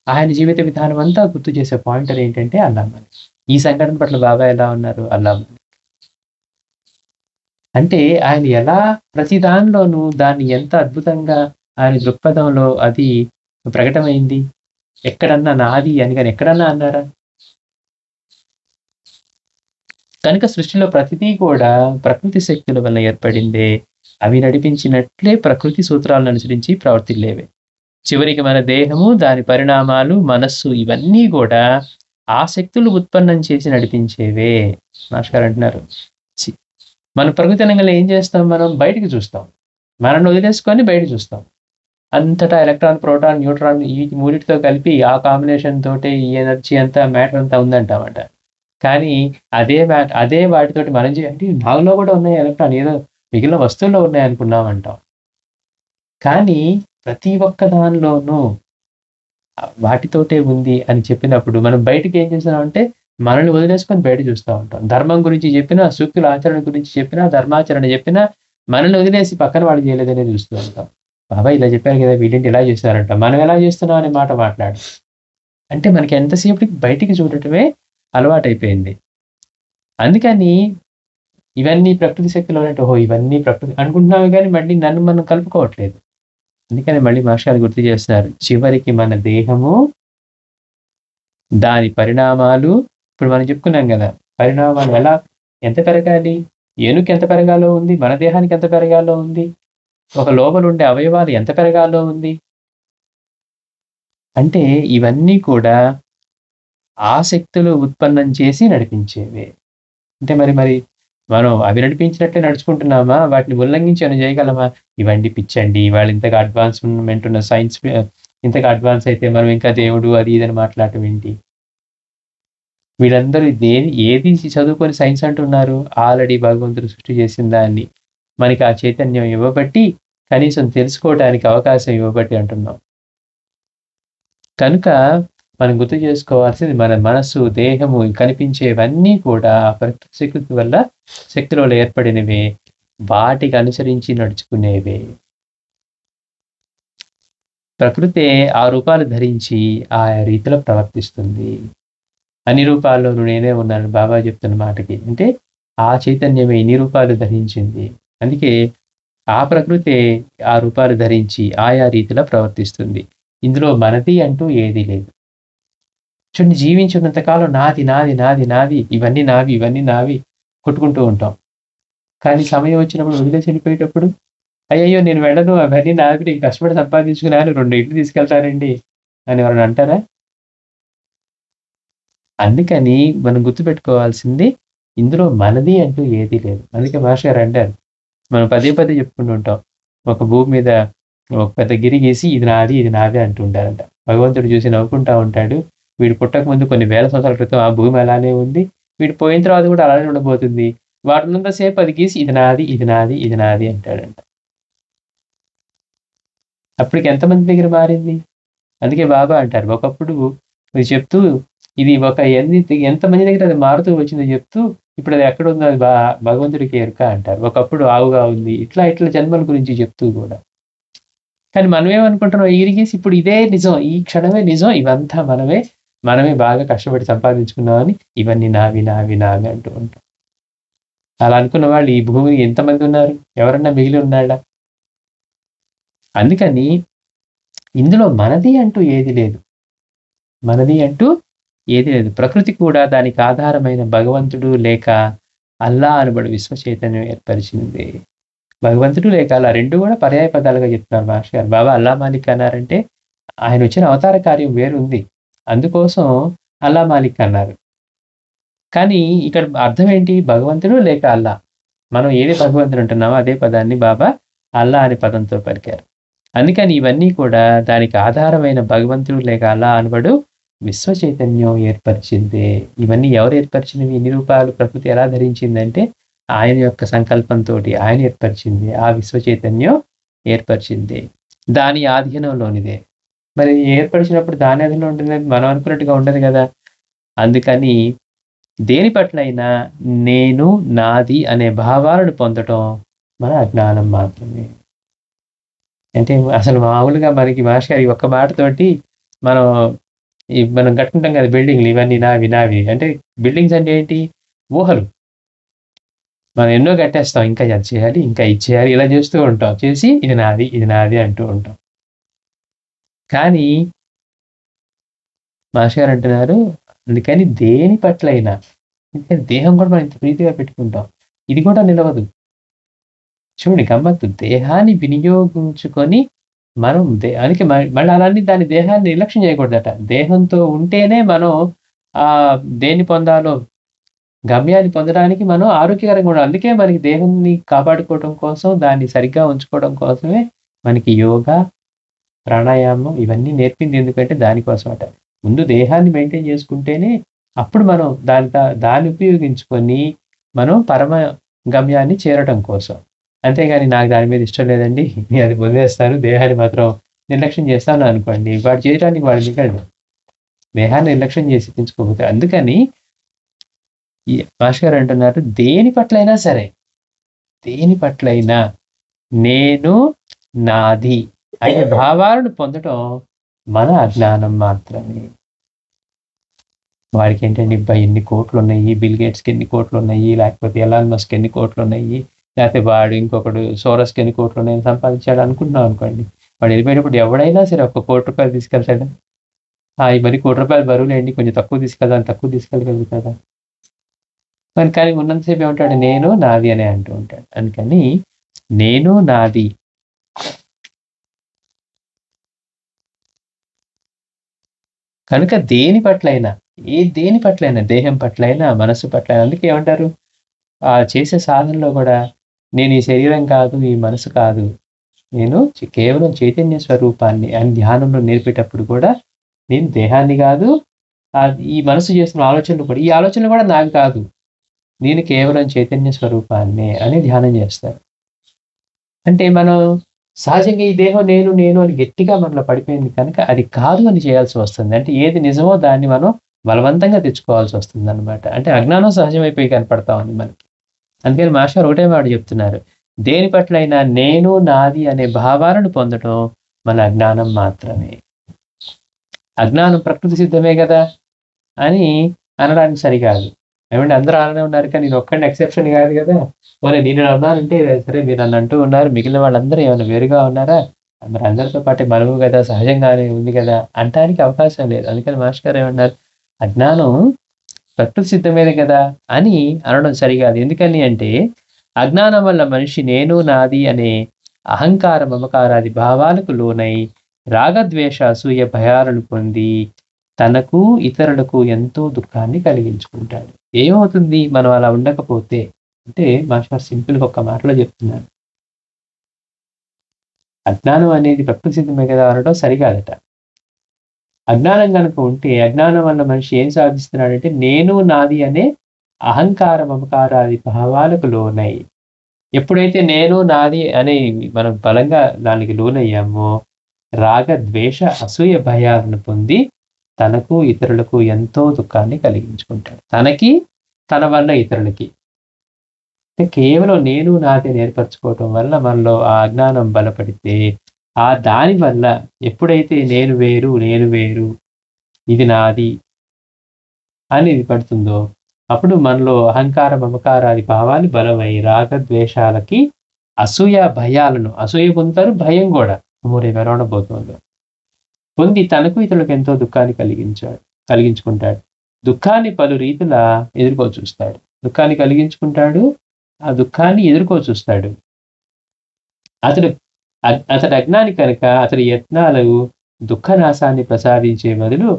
ఆయన జీవిత విధానం అంతా గుర్తు చేసే పాయింటర్ ఏంటంటే అల్లా మాలిక్. ఈ సంఘటన పట్ల బాబా ఎలా ఉన్నారు? అల్లా మాలిక్. అంటే ఆయన ఎలా ప్రతి దానిలోనూ దాన్ని ఎంత అద్భుతంగా ఆయన దృక్పథంలో అది ప్రకటమైంది. ఎక్కడన్నా నాది అని కానీ ఎక్కడన్నా అన్నారా? కనుక సృష్టిలో ప్రతిదీ కూడా ప్రకృతి శక్తుల వల్ల ఏర్పడిందే. అవి నడిపించినట్లే ప్రకృతి సూత్రాలను అనుసరించి ప్రవర్తిల్లేవే. చివరికి మన దేహము, దాని పరిణామాలు, మనస్సు ఇవన్నీ కూడా ఆ శక్తులు ఉత్పన్నం చేసి నడిపించేవే. మాస్టర్ గారు అంటున్నారు, మన ప్రకృతి అనగానే ఏం చేస్తాం, మనం బయటికి చూస్తాం, మనల్ని వదిలేసుకొని బయట చూస్తాం. అంతటా ఎలక్ట్రాన్, ప్రోటాన్, న్యూట్రాన్ ఈ మూడిటితో కలిపి ఆ కాంబినేషన్ తోటే ఈ ఎనర్జీ అంతా, మ్యాటర్ అంతా ఉందంటామట. కానీ అదే వాటితోటి మనం అంటే నాలో కూడా ఉన్నాయి ఎలక్ట్రాన్, ఏదో మిగిలిన వస్తువుల్లో ఉన్నాయి అనుకున్నాం అంటాం. కానీ ప్రతి ఒక్క దానిలోనూ వాటితోటే ఉంది అని చెప్పినప్పుడు మనం బయటికి ఏం చేస్తున్నామంటే మనల్ని వదిలేసుకొని బయట చూస్తూ ఉంటాం. ధర్మం గురించి చెప్పినా, సూక్తుల ఆచరణ గురించి చెప్పినా, ధర్మాచరణ చెప్పినా మనల్ని వదిలేసి పక్కన వాళ్ళు చేయలేదనే చూస్తూ ఉంటాం. బాబా ఇలా చెప్పారు కదా, వీళ్ళేంటి ఇలా చేస్తారంట, మనం ఎలా చేస్తున్నాం అనే మాట మాట్లాడు. అంటే మనకి ఎంతసేపటికి బయటికి చూడటమే అలవాటైపోయింది. అందుకని ఇవన్నీ ప్రకృతి శక్తులు అన్నట్టు, ఓహో ఇవన్నీ ప్రకృతి అనుకుంటున్నామే కానీ మళ్ళీ నన్ను మనం కలుపుకోవట్లేదు. అందుకని మళ్ళీ మాస్టర్ గారు గుర్తు చేస్తున్నారు, చివరికి మన దేహము, దాని పరిణామాలు, ఇప్పుడు మనం చెప్పుకున్నాం కదా, పరిణామాలు ఎంత పెరగాలి, ఏనుగుకి ఎంత పెరగాలో ఉంది, మన దేహానికి ఎంత పెరగాలో ఉంది, ఒక లోపల ఉండే అవయవాలు ఎంత పెరగాలో ఉంది. అంటే ఇవన్నీ కూడా ఆ శక్తులు ఉత్పన్నం చేసి నడిపించేవే. అంటే మరి మనం అవి నడిపించినట్లే నడుచుకుంటున్నామా, వాటిని ఉల్లంఘించి ఏమైనా చేయగలమా? ఇవండి పిచ్చండి, వాళ్ళు ఇంతగా అడ్వాన్స్మెంట్ ఉన్న సైన్స్ ఇంతగా అడ్వాన్స్ అయితే మనం ఇంకా దేవుడు అది ఇదని మాట్లాడటం ఏంటి? వీళ్ళందరూ ఏది చదువుకొని సైన్స్ అంటున్నారు? ఆల్రెడీ భగవంతుడు సృష్టి చేసిన దాన్ని మనకి ఆ చైతన్యం ఇవ్వబట్టి, కనీసం తెలుసుకోవడానికి అవకాశం ఇవ్వబట్టి అంటున్నాం. కనుక మనం గుర్తు చేసుకోవాల్సింది, మన మనస్సు, దేహము కనిపించేవన్నీ కూడా ప్రకృతి శక్తి వల్ల, శక్తుల వల్ల ఏర్పడినవే, వాటికి అనుసరించి నడుచుకునేవే. ప్రకృతే ఆ రూపాలు ధరించి ఆయా రీతిలో ప్రవర్తిస్తుంది. అన్ని రూపాల్లోనూ నేనే ఉన్నాను బాబా చెప్తున్న మాటకి. అంటే ఆ చైతన్యమే ఇన్ని రూపాలు ధరించింది. అందుకే ఆ ప్రకృతే ఆ రూపాలు ధరించి ఆయా రీతిలో ప్రవర్తిస్తుంది. ఇందులో మనది అంటూ ఏదీ లేదు. చూడండి, జీవించినంత కాలం నాది నాది నాది నాది, ఇవన్నీ నావి, ఇవన్నీ నావి కొట్టుకుంటూ ఉంటాం. కానీ సమయం వచ్చినప్పుడు వదిలేసి వెళ్ళిపోయేటప్పుడు, అయ్యయ్యో నేను వెళ్ళను, అవన్నీ నావి, నేను కష్టపడి సంపాదించుకున్నాను, 2 ఇళ్ళు తీసుకెళ్తానండి అని ఎవరైనా అంటారా? అందుకని మనం గుర్తుపెట్టుకోవాల్సింది, ఇందులో మనది అంటూ ఏదీ లేదు. అందుకే మాస్టర్ గారు అంటారు, మనం పదే పదే చెప్పుకుంటూ ఉంటాం, ఒక భూమి మీద ఒక పెద్ద గిరి గీసి ఇది నాది, ఇది నాది అంటూ ఉంటారంట. భగవంతుడు చూసి నవ్వుకుంటా ఉంటాడు. వీడు పుట్టక ముందు కొన్ని వేల సంవత్సరాల క్రితం ఆ భూమి అలానే ఉంది, వీడు పోయిన తర్వాత కూడా అలానే ఉండబోతుంది. వాటినంత సేపు అది గీసి ఇది నాది, ఇది నాది, ఇది నాది అంటాడంట. అప్పటికి ఎంతమంది దగ్గర మారింది? అందుకే బాబా అంటారు, ఒకప్పుడు ఇది చెప్తూ, ఇది ఒక ఎంతమంది దగ్గర అది మారుతూ వచ్చిందో చెప్తూ, ఇప్పుడు అది ఎక్కడ ఉందో అది భగవంతుడికి ఎరుక అంటారు. ఒకప్పుడు ఆవుగా ఉంది, ఇట్లా జన్మల గురించి చెప్తూ కూడా. కానీ మనం ఏమనుకుంటున్నాం, ఇరిగేసి ఇప్పుడు ఇదే నిజం, ఈ క్షణమే నిజం, ఇవంతా మనమే బాగా కష్టపడి సంపాదించుకున్నామని, ఇవన్నీ నావి నావి నావి అంటూ ఉంటాం. అలా అనుకున్న వాళ్ళు ఈ భూమి ఎంతమంది ఉన్నారు? ఎవరన్నా మిగిలి ఉన్నాడా? అందుకని ఇందులో మనది అంటూ ఏది లేదు. మనది అంటూ ఏది లేదు. ప్రకృతి కూడా దానికి ఆధారమైన భగవంతుడు లేక అల్లా అనబడు విశ్వ చైతన్యం ఏర్పరిచింది. భగవంతుడు లేక అల్లా 2 కూడా పర్యాయ పదాలుగా చెప్తున్నారు మాస్టర్ గారు. బాబా అల్లా మాలిక్ అన్నారంటే ఆయన వచ్చిన అవతార కార్యం వేరుంది. అందుకోసం అల్లా మాలిక్ అన్నారు. కానీ ఇక్కడ అర్థం ఏంటి? భగవంతుడు లేక అల్లా. మనం ఏది భగవంతుడు అంటున్నామో అదే పదాన్ని బాబా అల్లా అనే పదంతో పలికారు. అందుకని ఇవన్నీ కూడా దానికి ఆధారమైన భగవంతుడు లేక అల్లా అనబడు విశ్వ చైతన్యం ఏర్పరిచిందే. ఇవన్నీ ఎవరు ఏర్పరిచినవి? ఇన్ని రూపాయలు ప్రకృతి ఎలా ధరించిందంటే ఆయన యొక్క సంకల్పంతోటి ఆయన ఏర్పరిచింది. ఆ విశ్వ చైతన్యం ఏర్పరిచింది. దాని ఆధీనంలోనిదే. మరి ఏర్పరిచినప్పుడు దాని ఆధీనంలో ఉంటుంది, మనం అనుకున్నట్టుగా ఉండదు కదా. అందుకని దేని పట్లైనా నేను, నాది అనే భావాలను పొందటం మన అజ్ఞానం మాత్రమే. అంటే అసలు మామూలుగా మనకి మాస్టర్ గారి ఒక్క మాటతోటి మనం కట్టుకుంటాం కదా బిల్డింగ్లు, ఇవన్నీ నావి నావి అంటే, బిల్డింగ్స్ అంటే ఏంటి? ఊహలు. మనం ఎన్నో కట్టేస్తాం, ఇంకా అది చేయాలి, ఇంకా ఇది చేయాలి, ఇలా చేస్తూ ఉంటాం. చేసి ఇది నాది, ఇది నాది అంటూ ఉంటాం. కానీ మాస్టర్ గారు అంటున్నారు, అందుకని దేని పట్లైనా, ఎందుకంటే దేహం కూడా మనం ఇంత ప్రీతిగా పెట్టుకుంటాం, ఇది కూడా నిలవదు. చూడండి గమ్మత్తు, దేహాన్ని వినియోగించుకొని మనం అందుకే మళ్ళీ అలానే దాని దేహాన్ని నిర్లక్ష్యం చేయకూడదట. దేహంతో ఉంటేనే మనం దేన్ని పొందాలో గమ్యాన్ని పొందడానికి మనం ఆరోగ్యకరంగా ఉండాలి. అందుకే మనకి దేహాన్ని కాపాడుకోవడం కోసం, దాన్ని సరిగ్గా ఉంచుకోవడం కోసమే మనకి యోగా, ప్రాణాయామం ఇవన్నీ నేర్పింది ఎందుకంటే దానికోసమట. ముందు దేహాన్ని మెయింటైన్ చేసుకుంటేనే అప్పుడు మనం దాన్ని ఉపయోగించుకొని మనం పరమ గమ్యాన్ని చేరటం కోసం. అంతేగాని నాకు దాని మీద ఇష్టం లేదండి. నేను అది వదిలేస్తాను. దేహాన్ని మాత్రం నిర్లక్ష్యం చేస్తాను అనుకోండి. వాడు చేయటానికి వాడు మిగలడు. దేహాన్ని నిర్లక్ష్యం చేసి పెంచుకోకపోతే అందుకని ఈ మాస్టర్ గారు అంటున్నారు దేని పట్లైనా సరే, దేని పట్లైనా నేను, నాది అనే భావాలను పొందటం మన అజ్ఞానం మాత్రమే. వాడికి ఏంటండి అబ్బా ఎన్ని కోట్లున్నాయి, బిల్ గేట్స్‌కి ఎన్ని కోట్లున్నాయి, లేకపోతే ఎలాన్ మస్క్ ఎన్ని కోట్లున్నాయి, లేకపోతే వాడు ఇంకొకడు సోరస్‌కి ఎన్ని కోట్లున్నాయని సంపాదించాడు అనుకుంటున్నాం అనుకోండి. వాడు వెళ్ళిపోయేటప్పుడు ఎవడైనా సరే ఒక ₹1,00,00,000 తీసుకెళ్తాడా? ఈ మరి ₹1,00,00,000 బరువులేండి కొంచెం తక్కువ తీసుకెళ్దాం, తక్కువ తీసుకెళ్ళగలుగుతాడా? మరి కానీ ఉన్నంతసేపు ఏమంటాడు నేను, నాది అనే అంటూ ఉంటాడు. అందుకని నేను, నాది కనుక దేని పట్లైనా, దేని పట్లైనా, దేహం పట్లైనా, మనస్సు పట్లైనా అందుకే ఏమంటారు? చేసే సాధనలో గూడా నేను ఈ శరీరం కాదు, ఈ మనసు కాదు. నేను కేవలం చైతన్య స్వరూపాన్ని అని ధ్యానంలో నేర్పేటప్పుడు కూడా నేను దేహాన్ని గాదు, ఈ మనసు చేస్తున్న ఆలోచనలు కూడా ఈ ఆలోచనలు కూడా నావి కాదు. నేను కేవలం చైతన్య స్వరూపాన్నే అని ధ్యానం చేస్తారు. అంటే మనం సహజంగా ఈ దేహం నేను, నేను అని గట్టిగా మనలో పడిపోయింది కనుక అది కాదు అని చేయాల్సి వస్తుంది. అంటే ఏది నిజమో దాన్ని మనం బలవంతంగా తెచ్చుకోవాల్సి వస్తుందనమాట. అంటే అజ్ఞానం సహజమైపోయి కనపడతా ఉంది మనకి. అందుకని మాస్టర్ ఒకటే మాట చెప్తున్నారు. దేని పట్లైనా నేను, నాది అనే భావాలను పొందటం మన అజ్ఞానం మాత్రమే. అజ్ఞానం ప్రకృతి సిద్ధమే గదా! అని అనడానికి సరికాదు. ఏవండీ అందరూ అలానే ఉన్నారు కానీ నేనొక్కడిని ఎక్సెప్షన్ కాదు గదా! పోనీ నేను అన్నానంటే సరే మీరు నన్ను అంటూ ఉన్నారు. మిగిలిన వాళ్ళందరూ ఏమైనా వేరుగా ఉన్నారా? మరి అందరితో పాటే మనము గదా! సహజంగానే ఉంది గదా! అనటానికి అవకాశం లేదు. అందుకని మాస్టర్ గారు ఏమన్నారు? అజ్ఞానం ప్రకృతి సిద్ధమేదే కదా! అని అనడం సరికాదు. ఎందుకని అంటే అజ్ఞానం వల్ల మనిషి నేను, నాది అనే అహంకార, మమకారాది భావాలకు లోనై రాగద్వేష, అసూయ భయాలను పొంది తనకు, ఇతరులకు ఎంతో దుఃఖాన్ని కలిగించుకుంటాడు. ఏమవుతుంది మనం అలా ఉండకపోతే? అంటే మాస్టర్ సింపుల్‌గా ఒక్క మాటలో చెప్తున్నారు. అజ్ఞానం అనేది ప్రకృతి సిద్ధమే కదా! అనడం సరికాదట. అజ్ఞానం గనుక ఉంటే, అజ్ఞానం వల్ల మనిషి ఏం సాధిస్తున్నాడంటే, నేను, నాది అనే అహంకార, మమకారాది భావాలకు లోనై ఎప్పుడైతే నేను, నాది అని మనం బలంగా దానికి లోనయ్యామో, రాగ, ద్వేష, అసూయ భయాలను పొంది తనకు, ఇతరులకు ఎంతో దుఃఖాన్ని కలిగించుకుంటాడు. తనకి, తన వల్ల ఇతరులకి. అంటే కేవలం నేను, నాది అని ఏర్పరచుకోవటం వల్ల మనలో ఆ అజ్ఞానం బలపడితే, దాని వల్ల ఎప్పుడైతే నేను వేరు, నేను వేరు, ఇది నాది అని పడుతుందో, అప్పుడు మనలో అహంకార, మమకారాది భావాలు బలమై రాగద్వేషాలకి అసూయ, భయాలను అసూయ పొందుతారు, భయం గూడా. అమ్మో! రేపు ఎలా ఉండబోతోందో. పొంది తనకు, ఇతరులకు ఎంతో దుఃఖాన్ని కలిగించుకుంటాడు. దుఃఖాన్ని పలు రీతులా చూస్తాడు. దుఃఖాన్ని కలిగించుకుంటాడు. ఆ దుఃఖాన్ని చూస్తాడు. అతడు అతడి అజ్ఞాని కనుక అతడి యత్నాలు దుఃఖనాశాన్ని ప్రసాదించే బదులు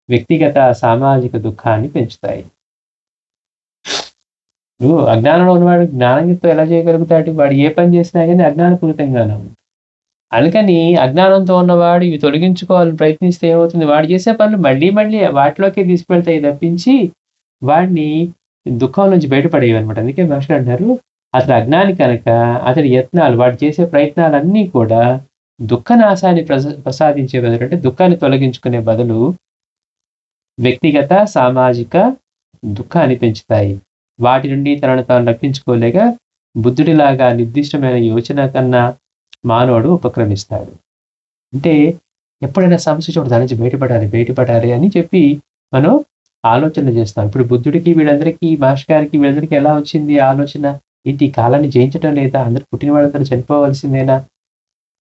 వ్యక్తిగత, సామాజిక దుఃఖాన్ని పెంచుతాయి. ఇప్పుడు అజ్ఞానంలో ఉన్నవాడు జ్ఞానంతో ఎలా చేయగలుగుతాడు? వాడు ఏ పని చేసినా గాని అజ్ఞానపూరితంగానే ఉంది. అందుకని అజ్ఞానంతో ఉన్నవాడు ఇవి తొలగించుకోవాలని ప్రయత్నిస్తే ఏమవుతుంది? వాడు చేసే పనులు మళ్ళీ మళ్ళీ వాటిలోకే తీసుకెళ్తాయి తప్పించి, వాడిని దుఃఖం నుంచి బయటపడేయవనమాట. అందుకే మాస్టర్ అంటారు, అతడు అజ్ఞాని కనుక అతడి యత్నాలు, వాడు చేసే ప్రయత్నాలన్నీ కూడా దుఃఖనాశాన్ని ప్రసాదించే బదులు అంటే దుఃఖాన్ని తొలగించుకునే బదులు వ్యక్తిగత, సామాజిక దుఃఖాన్ని పెంచుతాయి. వాటి నుండి తనను తాను రక్షించుకోలేక బుద్ధుడిలాగా నిర్దిష్టమైన యోచన కన్నా మానవుడు ఉపక్రమిస్తాడు. అంటే ఎప్పుడైనా సమస్య చోటు దాని నుంచి బయటపడాలి అని చెప్పి మనం ఆలోచనలు చేస్తాం. ఇప్పుడు బుద్ధుడికి వీళ్ళందరికీ మాస్టర్ గారికి వీళ్ళందరికీ ఎలా వచ్చింది ఆలోచన? ఏంటి ఈ కాలాన్ని జయించటం లేదా? అందరూ పుట్టిన వాళ్ళందరూ చనిపోవాల్సిందేనా?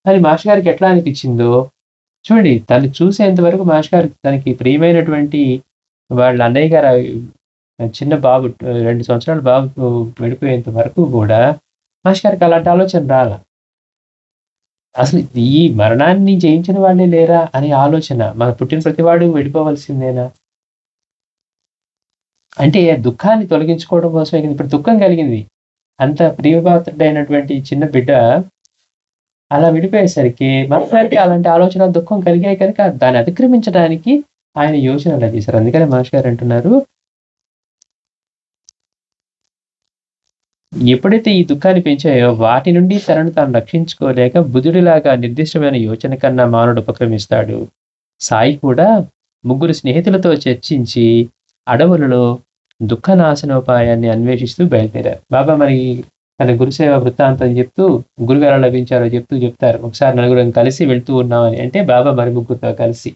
అని మాస్టర్ గారికి ఎట్లా అనిపించిందో చూడండి. తను చూసేంత వరకు మాస్టర్ గారికి తనకి ప్రియమైనటువంటి వాళ్ళ అన్నయ్య గారు చిన్న బాబు 2 సంవత్సరాల బాబు వెళ్ళిపోయేంత వరకు గూడా మాస్టర్ గారికి అలాంటి ఆలోచన రాలా. అసలు ఈ మరణాన్ని జయించిన వాళ్ళే లేరా అనే ఆలోచన. మన పుట్టిన ప్రతివాడు వెళ్ళిపోవలసిందేనా? అంటే దుఃఖాన్ని తొలగించుకోవడం కోసమే కదా ఇప్పుడు దుఃఖం కలిగింది. అంత ప్రియపాత్రుడైనటువంటి చిన్న బిడ్డ అలా విడిపోయేసరికి మనసానికి అలాంటి ఆలోచన, దుఃఖం కలిగాయి కనుక దాన్ని అతిక్రమించడానికి ఆయన యోచన అలా చేశారు. అందుకనే మహర్షి గారు అంటున్నారు, ఎప్పుడైతే ఈ దుఃఖాన్ని పెంచాయో వాటి నుండి తనను తాను రక్షించుకోలేక బుధుడిలాగా నిర్దిష్టమైన యోచన కన్నా మానవుడు ఉపక్రమిస్తాడు. సాయి కూడా ముగ్గురు స్నేహితులతో చర్చించి అడవులలో దుఃఖ నాశనోపాయాన్ని అన్వేషిస్తూ బయలుదేరారు. బాబా మరి తన గురుసేవ వృత్తాంతం చెప్తూ, గురువు ఎలా లభించారో చెప్తారు. ఒకసారి నలుగురం కలిసి వెళ్తూ ఉన్నామని. అంటే బాబా మరి ముగ్గురితో కలిసి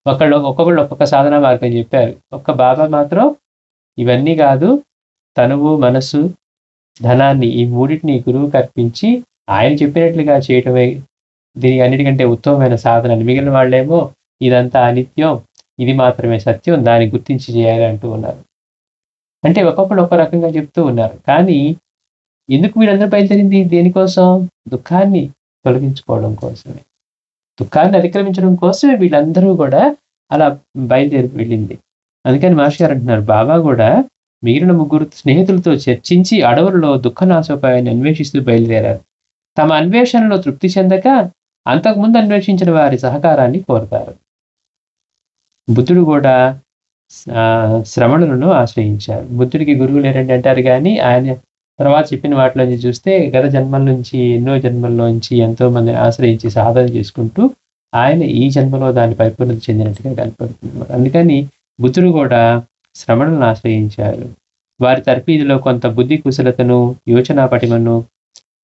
ఒక్కొక్కళ్ళు ఒక్కొక్క సాధన మార్గం చెప్పారు. ఒక్క బాబా మాత్రం ఇవన్నీ కాదు, తనువు మనసు ధనాన్ని ఈ మూడింటిని గురువుకి అర్పించి ఆయన చెప్పినట్లుగా చేయటమే దీని అన్నిటికంటే ఉత్తమమైన సాధనలు. మిగిలిన వాళ్ళేమో ఇదంతా అనిత్యం, ఇది మాత్రమే సత్యం, దాన్ని గుర్తించి చేయాలి అంటూ ఉన్నారు. అంటే ఒక్కొక్కడు ఒక్క రకంగా చెప్తూ ఉన్నారు. కానీ ఎందుకు వీళ్ళందరూ బయలుదేరింది దేనికోసం? దుఃఖాన్ని తొలగించుకోవడం కోసమే, దుఃఖాన్ని అతిక్రమించడం కోసమే వీళ్ళందరూ కూడా అలా బయలుదేరి వెళ్ళింది. అందుకని మహర్షి గారు అంటున్నారు, బాబా కూడా మిగిలిన ముగ్గురు స్నేహితులతో చర్చించి అడవులలో దుఃఖ నాశోపాయాన్ని అన్వేషిస్తూ బయలుదేరారు. తమ అన్వేషణలో తృప్తి చెందక అంతకుముందు అన్వేషించిన వారి సహకారాన్ని కోరతారు. బుద్ధుడు కూడా శ్రమణులను ఆశ్రయించారు. బుద్ధుడికి గురువు లేరండి అంటారు, కానీ ఆయన తర్వాత చెప్పిన వాటిలోంచి చూస్తే గత జన్మల నుంచి ఎన్నో జన్మల్లోంచి ఎంతో మందిని ఆశ్రయించి సాధన చేసుకుంటూ ఆయన ఈ జన్మలో దాని పరిపూర్ణత చెందినట్టుగా కనపడుతున్నారు. అందుకని బుద్ధుడు కూడా శ్రమణులను ఆశ్రయించారు. వారి తర్ఫీదులో కొంత బుద్ధి కుశలతను, యోచనా పటిమను,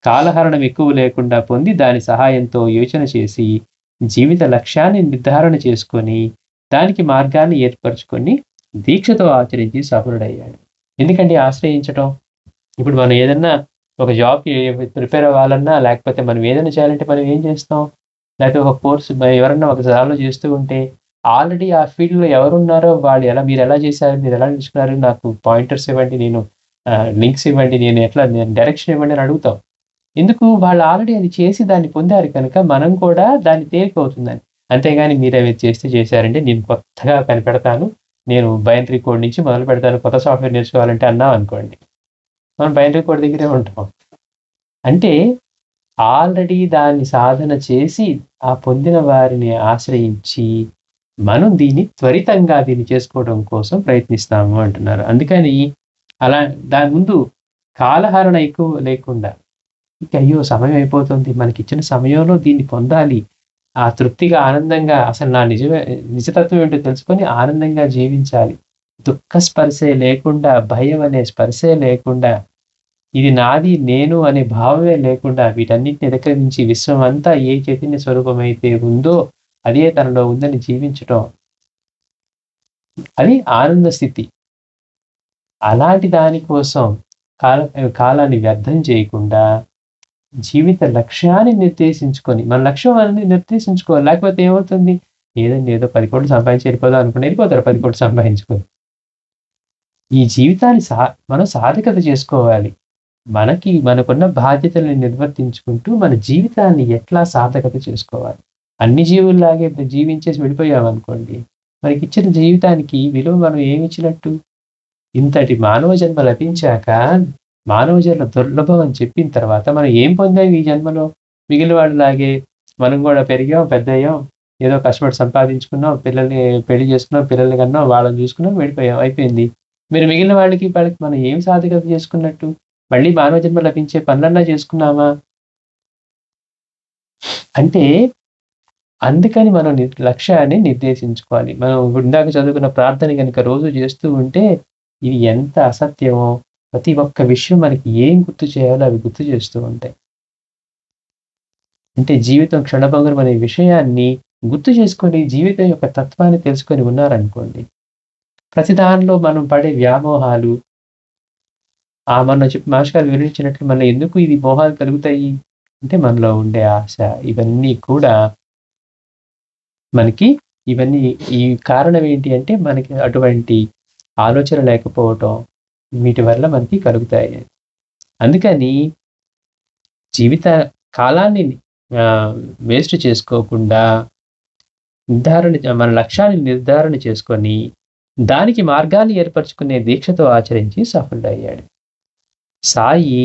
కాలహరణం ఎక్కువ లేకుండా పొంది దాని సహాయంతో యోచన చేసి జీవిత లక్ష్యాన్ని నిర్ధారణ చేసుకొని దానికి మార్గాన్ని ఏర్పరచుకొని దీక్షతో ఆచరించి సఫలుడయ్యాడు. ఎందుకంటే ఆశ్రయించటం, ఇప్పుడు మనం ఏదన్నా ఒక జాబ్కి ప్రిపేర్ అవ్వాలన్నా, లేకపోతే మనం ఏదైనా చేయాలంటే మనం ఏం చేస్తాం? లేకపోతే ఒక కోర్సు ఎవరన్నా ఒక సార్లు చేస్తూ ఉంటే ఆల్రెడీ ఆ ఫీల్డ్‌లో ఎవరున్నారో వాళ్ళు మీరు ఎలా చేశారు? మీరు ఎలా నేర్చుకున్నారు? నాకు పాయింటర్స్ ఇవ్వండి, నేను లింక్స్ ఇవ్వండి, నేను డైరెక్షన్ ఇవ్వండి అని అడుగుతాం. ఎందుకు? వాళ్ళు ఆల్రెడీ అది చేసి దాన్ని పొందారు కనుక మనం కూడా దాన్ని తేలికవుతుందని. అంతేగాని మీరవి చేశారంటే నేను కొత్తగా కనిపెడతాను, నేను బైనరీ కోడ్ నుంచి మొదలు పెడతాను, కొత్త సాఫ్ట్‌వేర్ నేర్చుకోవాలంటే అన్నాం అనుకోండి, మనం బైనరీ కోడ్ దగ్గరే ఉంటాం. అంటే ఆల్రెడీ దాన్ని సాధన చేసి ఆ పొందిన వారిని ఆశ్రయించి మనం త్వరితంగా దీన్ని చేసుకోవడం కోసం ప్రయత్నిస్తాము అంటున్నారు. అందుకని అలా దాని ముందు కాలహరణ ఎక్కువ లేకుండా, అయ్యో సమయం అయిపోతుంది, మనకిచ్చిన సమయంలో దీన్ని పొందాలి, ఆ తృప్తిగా ఆనందంగా అసలు నా నిజతత్వం ఏంటో తెలుసుకొని ఆనందంగా జీవించాలి, దుఃఖ స్పర్శే లేకుండా, భయం అనే స్పర్శే లేకుండా, ఇది నాది నేను అనే భావమే లేకుండా వీటన్నిటిని అధిగమించి విశ్వం అంతా ఏ చైతన్య స్వరూపమైతే ఉందో అదే తనలో ఉందని జీవించటం, అది ఆనంద స్థితి. అలాంటి దానికోసం కాలాన్ని వ్యర్థం చేయకుండా జీవిత లక్ష్యాన్ని నిర్దేశించుకొని, మన లక్ష్యం అనేది నిర్దేశించుకోవాలి. లేకపోతే ఏమవుతుంది? ఏదో 10 కోట్లు సంపాదించి వెళ్ళిపోదాం అనుకుని వెళ్ళిపోతారు 10 కోట్లు సంపాదించుకొని. ఈ జీవితాన్ని మనం సార్థకత చేసుకోవాలి. మనకున్న బాధ్యతలను నిర్వర్తించుకుంటూ మన జీవితాన్ని ఎట్లా సార్థకత చేసుకోవాలి. అన్ని జీవుల్లాగే జీవించేసి వెళ్ళిపోయామనుకోండి, మనకిచ్చిన జీవితానికి విలువ మనం ఏమిచ్చినట్టు? ఇంతటి మానవ జన్మ లభించాక మానవ జన్మ దుర్లభం అని చెప్పిన తర్వాత మనం ఏం పొందాం ఈ జన్మలో? మిగిలిన వాళ్ళలాగే మనం కూడా పెరిగాం, పెద్దయ్యాం, ఏదో కష్టపడి సంపాదించుకున్నాం, పిల్లల్ని పెళ్లి చేసుకున్నాం, పిల్లల్ని కన్నాం, వాళ్ళని చూసుకున్నాం, వెళ్ళిపోయాం, అయిపోయింది. మీరు మిగిలిన వాళ్ళకి మనం ఏం సార్థకత చేసుకున్నట్టు? మళ్ళీ మానవ జన్మ లభించే పనులన్నా చేసుకున్నామా? అంటే అందుకని మనం లక్ష్యాన్ని నిర్దేశించుకోవాలి. మనం ఇందాక చదువుకున్న ప్రార్థన గనుక రోజు చేస్తూ ఉంటే ఇది ఎంత అసత్యమో, ప్రతి ఒక్క విషయం మనకి ఏం గుర్తు చేయాలో అవి గుర్తు చేస్తూ ఉంటాయి. అంటే జీవితం క్షణభంగురం అనే విషయాన్ని గుర్తు చేసుకొని జీవితం యొక్క తత్వాన్ని తెలుసుకొని ఉన్నారనుకోండి, ప్రతి దానిలో మనం పడే వ్యామోహాలు, మొన్న మాస్టర్ గారు వివరించినట్లు మనలో ఎందుకు ఇది మోహాలు కలుగుతాయి అంటే మనలో ఉండే ఆశ, ఇవన్నీ కూడా ఈ కారణం ఏంటి అంటే మనకి అటువంటి ఆలోచన లేకపోవటం, వీటి వల్ల మనకి కలుగుతాయి. అందుకని జీవిత కాలాన్ని వేస్ట్ చేసుకోకుండా మన లక్ష్యాన్ని నిర్ధారణ చేసుకొని దానికి మార్గాన్ని ఏర్పరచుకునే దీక్షతో ఆచరించి సఫలుడయ్యాడు. సాయి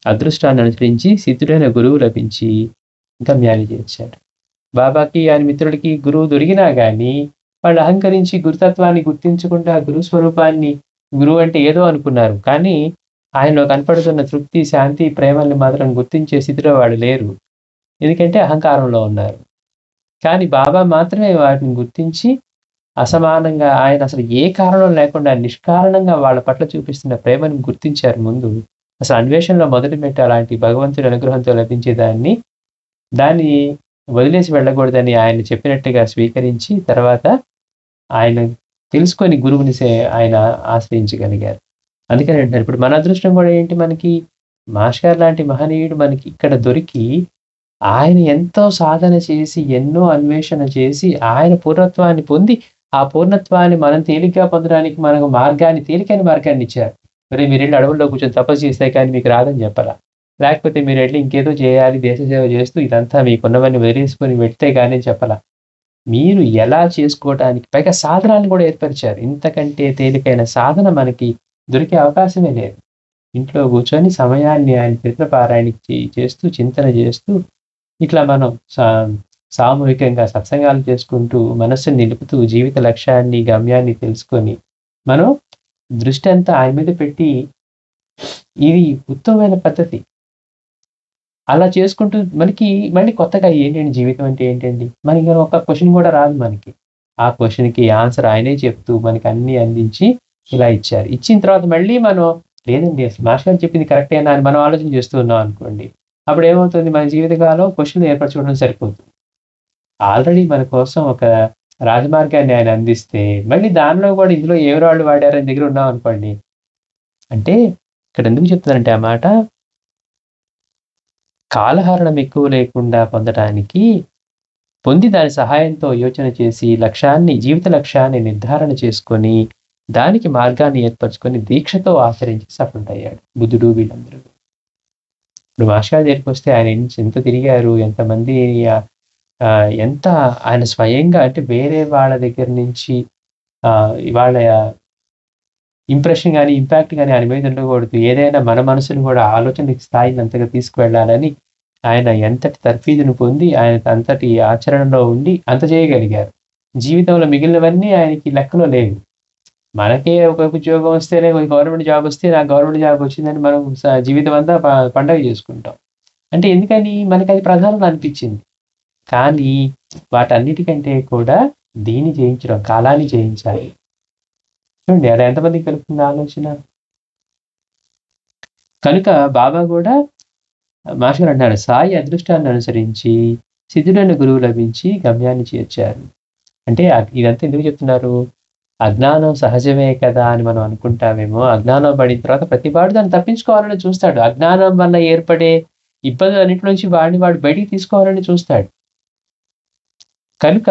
అదృష్టాన్ని అనుసరించి సిద్ధుడైన గురువు లభించి గమ్యాన్ని చేర్చాడు. బాబాకి ఆయన మిత్రుడికి గురువు దొరికినా గాని వాళ్ళు అహంకరించి గురుతత్వాన్ని గుర్తించకుండా గురు స్వరూపాన్ని, గురువు అంటే ఏదో అనుకున్నారు. కానీ ఆయనలో కనపడుతున్న తృప్తి, శాంతి, ప్రేమల్ని మాత్రం గుర్తించే స్థితిలో వాళ్ళు లేరు. ఎందుకంటే అహంకారంలో ఉన్నారు. కానీ బాబా మాత్రమే వాటిని గుర్తించి అసమానంగా ఆయన అసలు ఏ కారణం లేకుండా నిష్కారణంగా వాళ్ళ పట్ల చూపిస్తున్న ప్రేమను గుర్తించారు ముందు. అసలు అన్వేషణలో మొదలుపెట్టి అలాంటి భగవంతుడి అనుగ్రహంతో లభించే దాన్ని వదిలేసి వెళ్ళకూడదని ఆయన చెప్పినట్టుగా స్వీకరించి తర్వాత ఆయన తెలుసుకొని గురువుని ఆయన ఆశ్రయించగలిగారు. అందుకని అంటారు ఇప్పుడు మన అదృష్టం కూడా ఏంటి, మనకి మాస్టర్ గారు లాంటి మహనీయుడు మనకి ఇక్కడ దొరికి ఆయన ఎంతో సాధన చేసి ఎన్నో అన్వేషణ చేసి ఆయన పూర్ణత్వాన్ని పొంది ఆ పూర్ణత్వాన్ని మనం తేలిగ్గా పొందడానికి మనకు తేలికైన మార్గాన్ని ఇచ్చారు. మరి మీరు వెళ్ళి అడవుల్లో కూర్చొని తపస్సు చేస్తే కానీ మీకు రాదని చెప్పాలా, లేకపోతే మీరు వెళ్ళి ఇంకేదో చేయాలి దేశ సేవ చేస్తూ ఇదంతా మీకున్నవన్నీ వదిలేసుకొని వెళ్తే కానీ చెప్పాలా. మీరు ఎలా చేసుకోవటానికి పైగా సాధనాన్ని కూడా ఏర్పరిచారు. ఇంతకంటే తేలికైన సాధన మనకి దొరికే అవకాశమే లేదు. ఇంట్లో కూర్చొని సమయాన్ని ఆయన చరిత్ర పారాయణకి చేస్తూ చింతన చేస్తూ ఇట్లా మనం సామూహికంగా సత్సంగాలు చేసుకుంటూ మనస్సుని నిలుపుతూ జీవిత లక్ష్యాన్ని, గమ్యాన్ని తెలుసుకొని మనం దృష్టి అంతా ఆయన మీద పెట్టి ఇది ఉత్తమమైన పద్ధతి. అలా చేసుకుంటూ మనకి మళ్ళీ కొత్తగా ఏంటండి జీవితం అంటే ఏంటండి? మనకి ఒక క్వెషన్ కూడా రాదు మనకి. ఆ క్వెషన్‌కి ఆన్సర్ ఆయనే చెప్తూ మనకి అన్నీ అందించి ఇలా ఇచ్చారు. ఇచ్చిన తర్వాత మళ్ళీ మనం లేదండి అసలు మాస్టర్ గారు చెప్పింది కరెక్టేనా అని మనం ఆలోచన చేస్తూ ఉన్నాం అనుకోండి. అప్పుడు ఏమవుతుంది, మన జీవితకాలం క్వెషన్‌లు ఏర్పరచుకోవడం సరిపోతుంది. ఆల్రెడీ మన కోసం ఒక రాజమార్గాన్ని ఆయన అందిస్తే మళ్ళీ దానిలో కూడా ఇందులో ఏ రాళ్ళు వాడారని దగ్గర ఉన్నాం అనుకోండి. అంటే ఇక్కడ ఎందుకు చెప్తున్నానంటే ఆ మాట కాలహరణం ఎక్కువ లేకుండా పొందటానికి పొంది దాని సహాయంతో యోచన చేసి జీవిత లక్ష్యాన్ని నిర్ధారణ చేసుకొని దానికి మార్గాన్ని ఏర్పరచుకొని దీక్షతో ఆచరించి సఫలుడయ్యాడు బుద్ధుడు వీళ్ళందరూ. ఇప్పుడు మాస్టర్ గారి దగ్గరికి వస్తే ఆయన ఎంత తిరిగారు, ఎంతమంది ఎంత ఆయన స్వయంగా అంటే వేరే వాళ్ళ దగ్గర నుంచి వాళ్ళ ఇంప్రెషన్ కానీ ఇంపాక్ట్ కానీ ఆయన మీద ఉండకూడదు. ఏదైనా మన మనసును కూడా ఆలోచన స్థాయిని అంతగా తీసుకువెళ్ళాలని ఆయన ఎంతటి తర్ఫీదును పొంది ఆయన అంతటి ఆచరణలో ఉండి అంత చేయగలిగారు. జీవితంలో మిగిలినవన్నీ ఆయనకి లెక్కలో లేవు. మనకే ఒక ఉద్యోగం వస్తేనే గవర్నమెంట్ జాబ్ వస్తే నాకు గవర్నమెంట్ జాబ్ వచ్చిందని మనం జీవితం అంతా పండగ చేసుకుంటాం. అంటే ఎందుకని మనకి అది ప్రధానం అనిపించింది. కానీ వాటన్నిటికంటే కూడా దీన్ని జయించడం, కాలాన్ని జయించాలి. చూడండి అలా ఎంతమందికి కలుగుతుంది ఆలోచన. కనుక బాబా కూడా మాస్టర్ గారు అంటున్నారు సాయి అదృష్టాన్ని అనుసరించి సిద్ధుడైన గురువు లభించి గమ్యాన్ని చేర్చారు. అంటే ఇదంతా ఎందుకు చెప్తున్నారు, అజ్ఞానం సహజమే కదా అని మనం అనుకుంటామేమో. అజ్ఞానం పడిన తర్వాత ప్రతివాడు దాన్ని తప్పించుకోవాలని చూస్తాడు. అజ్ఞానం వల్ల ఏర్పడే ఇబ్బందులన్నిటి నుంచి వాడు బయటికి తీసుకోవాలని చూస్తాడు. కనుక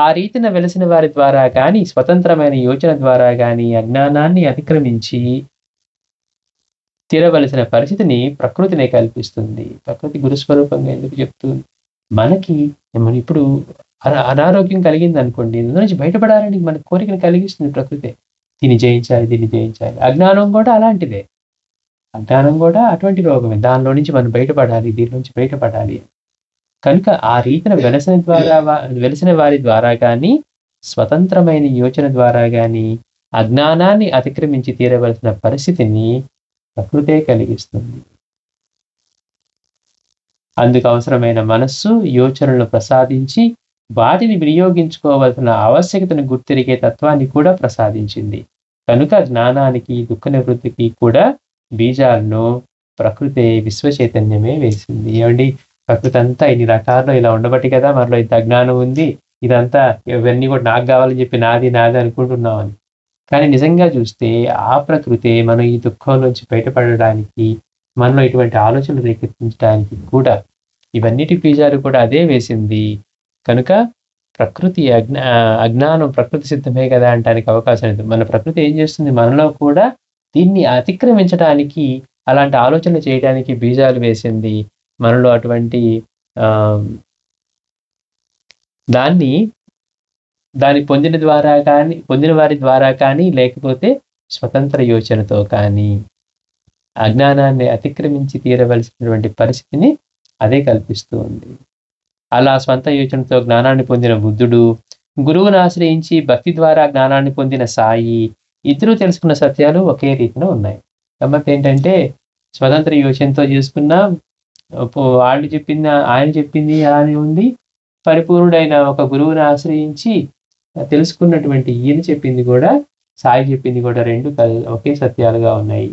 ఆ రీతిన వెలసిన వారి ద్వారా కానీ స్వతంత్రమైన యోచన ద్వారా కానీ అజ్ఞానాన్ని అతిక్రమించి తీరవలసిన పరిస్థితిని ప్రకృతినే కల్పిస్తుంది. ప్రకృతి గురుస్వరూపంగా ఎందుకు చెప్తుంది, మనకి మనం ఇప్పుడు అనారోగ్యం కలిగింది అనుకోండి, దాని నుంచి బయటపడాలని మన కోరికను కలిగిస్తుంది ప్రకృతే. దీన్ని జయించాలి. అజ్ఞానం కూడా అలాంటిదే. అజ్ఞానం కూడా అటువంటి రోగమే. దానిలో నుంచి మనం బయటపడాలి, దీని నుంచి బయటపడాలి. కనుక ఆ రీతిన వెలసిన వారి ద్వారా కానీ స్వతంత్రమైన యోచన ద్వారా కానీ అజ్ఞానాన్ని అతిక్రమించి తీరవలసిన పరిస్థితిని ప్రకృతే కలిగిస్తుంది. అందుకు అవసరమైన మనస్సు, యోచనలను ప్రసాదించి వాటిని వినియోగించుకోవాల్సిన ఆవశ్యకతను గుర్తిరిగే తత్వాన్ని కూడా ప్రసాదించింది. కనుక జ్ఞానానికి, దుఃఖ నివృత్తికి కూడా బీజాలను ప్రకృతే విశ్వచైతన్యమే వేసింది. ఏమండి, ప్రకృతి అంతా ఇన్ని రకాల్లో ఇలా ఉండబట్టి కదా మనలో ఇంత అజ్ఞానం ఉంది. ఇదంతా ఇవన్నీ కూడా నాకు కావాలని చెప్పి నాది అనుకుంటున్నామని. కానీ నిజంగా చూస్తే ఆ ప్రకృతే మనం ఈ దుఃఖంలోంచి బయటపడడానికి, మనలో ఇటువంటి ఆలోచనలు రేకెత్తించడానికి కూడా ఇవన్నిటి బీజాలు కూడా అదే వేసింది. కనుక ప్రకృతి అజ్ఞానం ప్రకృతి సిద్ధమే కదా అనడానికి అవకాశం లేదు. మన ప్రకృతి ఏం చేస్తుంది, మనలో కూడా దీన్ని అతిక్రమించడానికి, అలాంటి ఆలోచనలు చేయడానికి బీజాలు వేసింది. మనలో అటువంటి దాన్ని దాన్ని పొందిన వారి ద్వారా కానీ లేకపోతే స్వతంత్ర యోచనతో కానీ అజ్ఞానాన్ని అతిక్రమించి తీరవలసినటువంటి పరిస్థితిని అదే కల్పిస్తూ ఉంది. అలా స్వంత యోచనతో జ్ఞానాన్ని పొందిన బుద్ధుడు, గురువును ఆశ్రయించి భక్తి ద్వారా జ్ఞానాన్ని పొందిన సాయి, ఇద్దరూ తెలుసుకున్న సత్యాలు ఒకే రీతిలో ఉన్నాయి. కాబట్టి ఏంటంటే స్వతంత్ర యోచనతో చేసుకున్న ఆయన చెప్పింది అలానే ఉంది. పరిపూర్ణుడైన ఒక గురువుని ఆశ్రయించి తెలుసుకున్నటువంటి ఈయన చెప్పింది కూడా, సాయి చెప్పింది కూడా రెండు ఒకే సత్యాలుగా ఉన్నాయి.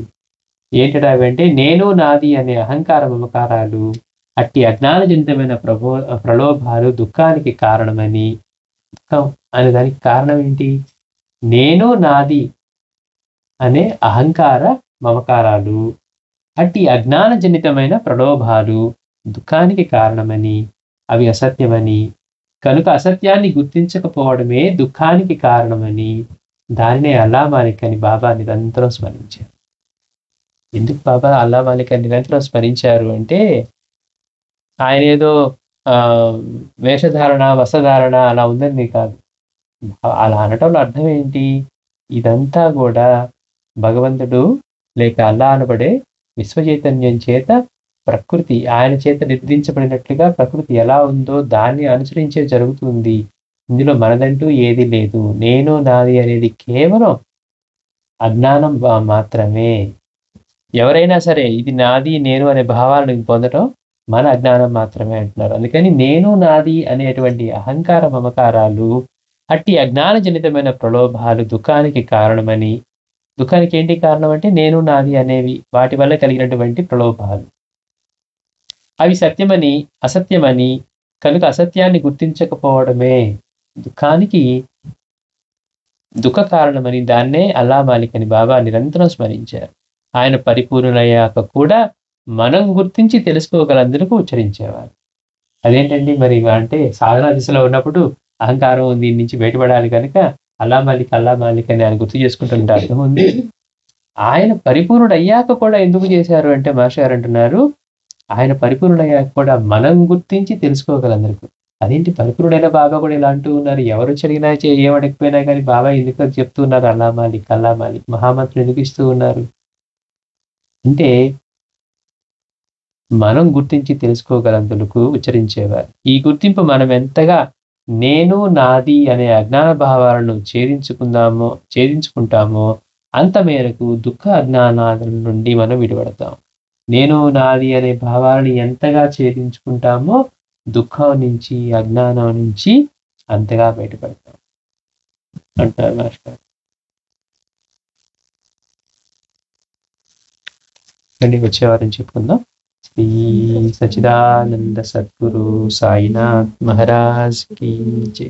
ఏంటంటే అవంటే నేను నాది అనే అహంకార మమకారాలు అట్టి అజ్ఞానజనితమైన ప్రలోభాలు దుఃఖానికి కారణమని. దుఃఖం అనే దానికి కారణం ఏంటి? నేను నాది అనే అహంకార మమకారాలు అట్టి అజ్ఞానజనితమైన ప్రలోభాలు దుఃఖానికి కారణమని, అవి అసత్యమని, కనుక అసత్యాన్ని గుర్తించకపోవడమే దుఃఖానికి కారణమని దానినే అల్లా మాలిక్ అని బాబా నిరంతరం స్మరించారు. ఎందుకు బాబా అల్లా మాలిక్ అని నిరంతరం స్మరించారు అంటే, ఆయన ఏదో వేషధారణ వస్త్రధారణ అలా ఉందని కాదు. అలా అనటంలో అర్థం ఏంటి? ఇదంతా కూడా భగవంతుడు లేక అల్లా అనబడే విశ్వచైతన్యం చేత ప్రకృతి ఆయన చేత నిర్దించబడినట్లుగా ప్రకృతి ఎలా ఉందో దాన్ని అనుసరించే జరుగుతుంది. ఇందులో మనదంటూ ఏది లేదు. నేను నాది అనేది కేవలం అజ్ఞానం మాత్రమే. ఎవరైనా సరే ఇది నాది నేను అనే భావాలను పొందడం మన అజ్ఞానం మాత్రమే అంటున్నారు. అందుకని నేను నాది అనేటువంటి అహంకార మమకారాలు అట్టి అజ్ఞాన జనితమైన ప్రలోభాలు దుఃఖానికి కారణమని. దుఃఖానికి ఏంటి కారణం అంటే నేను నాది అనేవి వాటి వల్ల కలిగినటువంటి ప్రలోభాలు. అవి సత్యమని అసత్యమని, కనుక అసత్యాన్ని గుర్తించకపోవడమే దుఃఖానికి దుఃఖ కారణమని దాన్నే అల్లా మాలిక్ అని బాబా నిరంతరం స్మరించారు. ఆయన పరిపూర్ణులయ్యాక కూడా మనం గుర్తించి తెలుసుకోగలందుకు ఉచ్చరించేవారు. అదేంటండి మరి అంటే సాధనా దిశలో ఉన్నప్పుడు అహంకారం దీని నుంచి బయటపడాలి కనుక అల్లా మాలిక్ అని ఆయన గుర్తు చేసుకుంటుంటే అర్థం ఉంది. ఆయన పరిపూర్ణుడు అయ్యాక కూడా ఎందుకు చేశారు అంటే మాస్టర్ గారు అంటున్నారు, ఆయన పరిపూర్ణుడయ్యాక కూడా మనం గుర్తించి తెలుసుకోగలందరికీ. అదేంటి పరిపూర్ణుడైన బాబా కూడా ఇలా అంటూ ఉన్నారు, ఎవరు చదివినా ఏమడకపోయినా కానీ బాబా ఎందుకు చెప్తూ ఉన్నారు అల్లా మాలిక్ మహామంత్రులు ఎందుకు ఇస్తూ ఉన్నారు అంటే మనం గుర్తించి తెలుసుకోగలందుకు ఉచ్చరించేవారు. ఈ గుర్తింపు మనం ఎంతగా నేను నాది అనే అజ్ఞాన భావాలను ఛేదించుకుంటామో అంత మేరకు దుఃఖ అజ్ఞానాల నుండి మనం విడిపడతాం. నేను నాది అనే భావాలను ఎంతగా ఛేదించుకుంటామో దుఃఖం నుంచి అజ్ఞానం నుంచి అంతగా బయటపడతాం అంటారు మాస్టర్. వచ్చేవారని చెప్పుకుందాం. శ్రీ సచ్చిదానంద సద్గురు సాయినాథ్ మహారాజ్ కీ జై.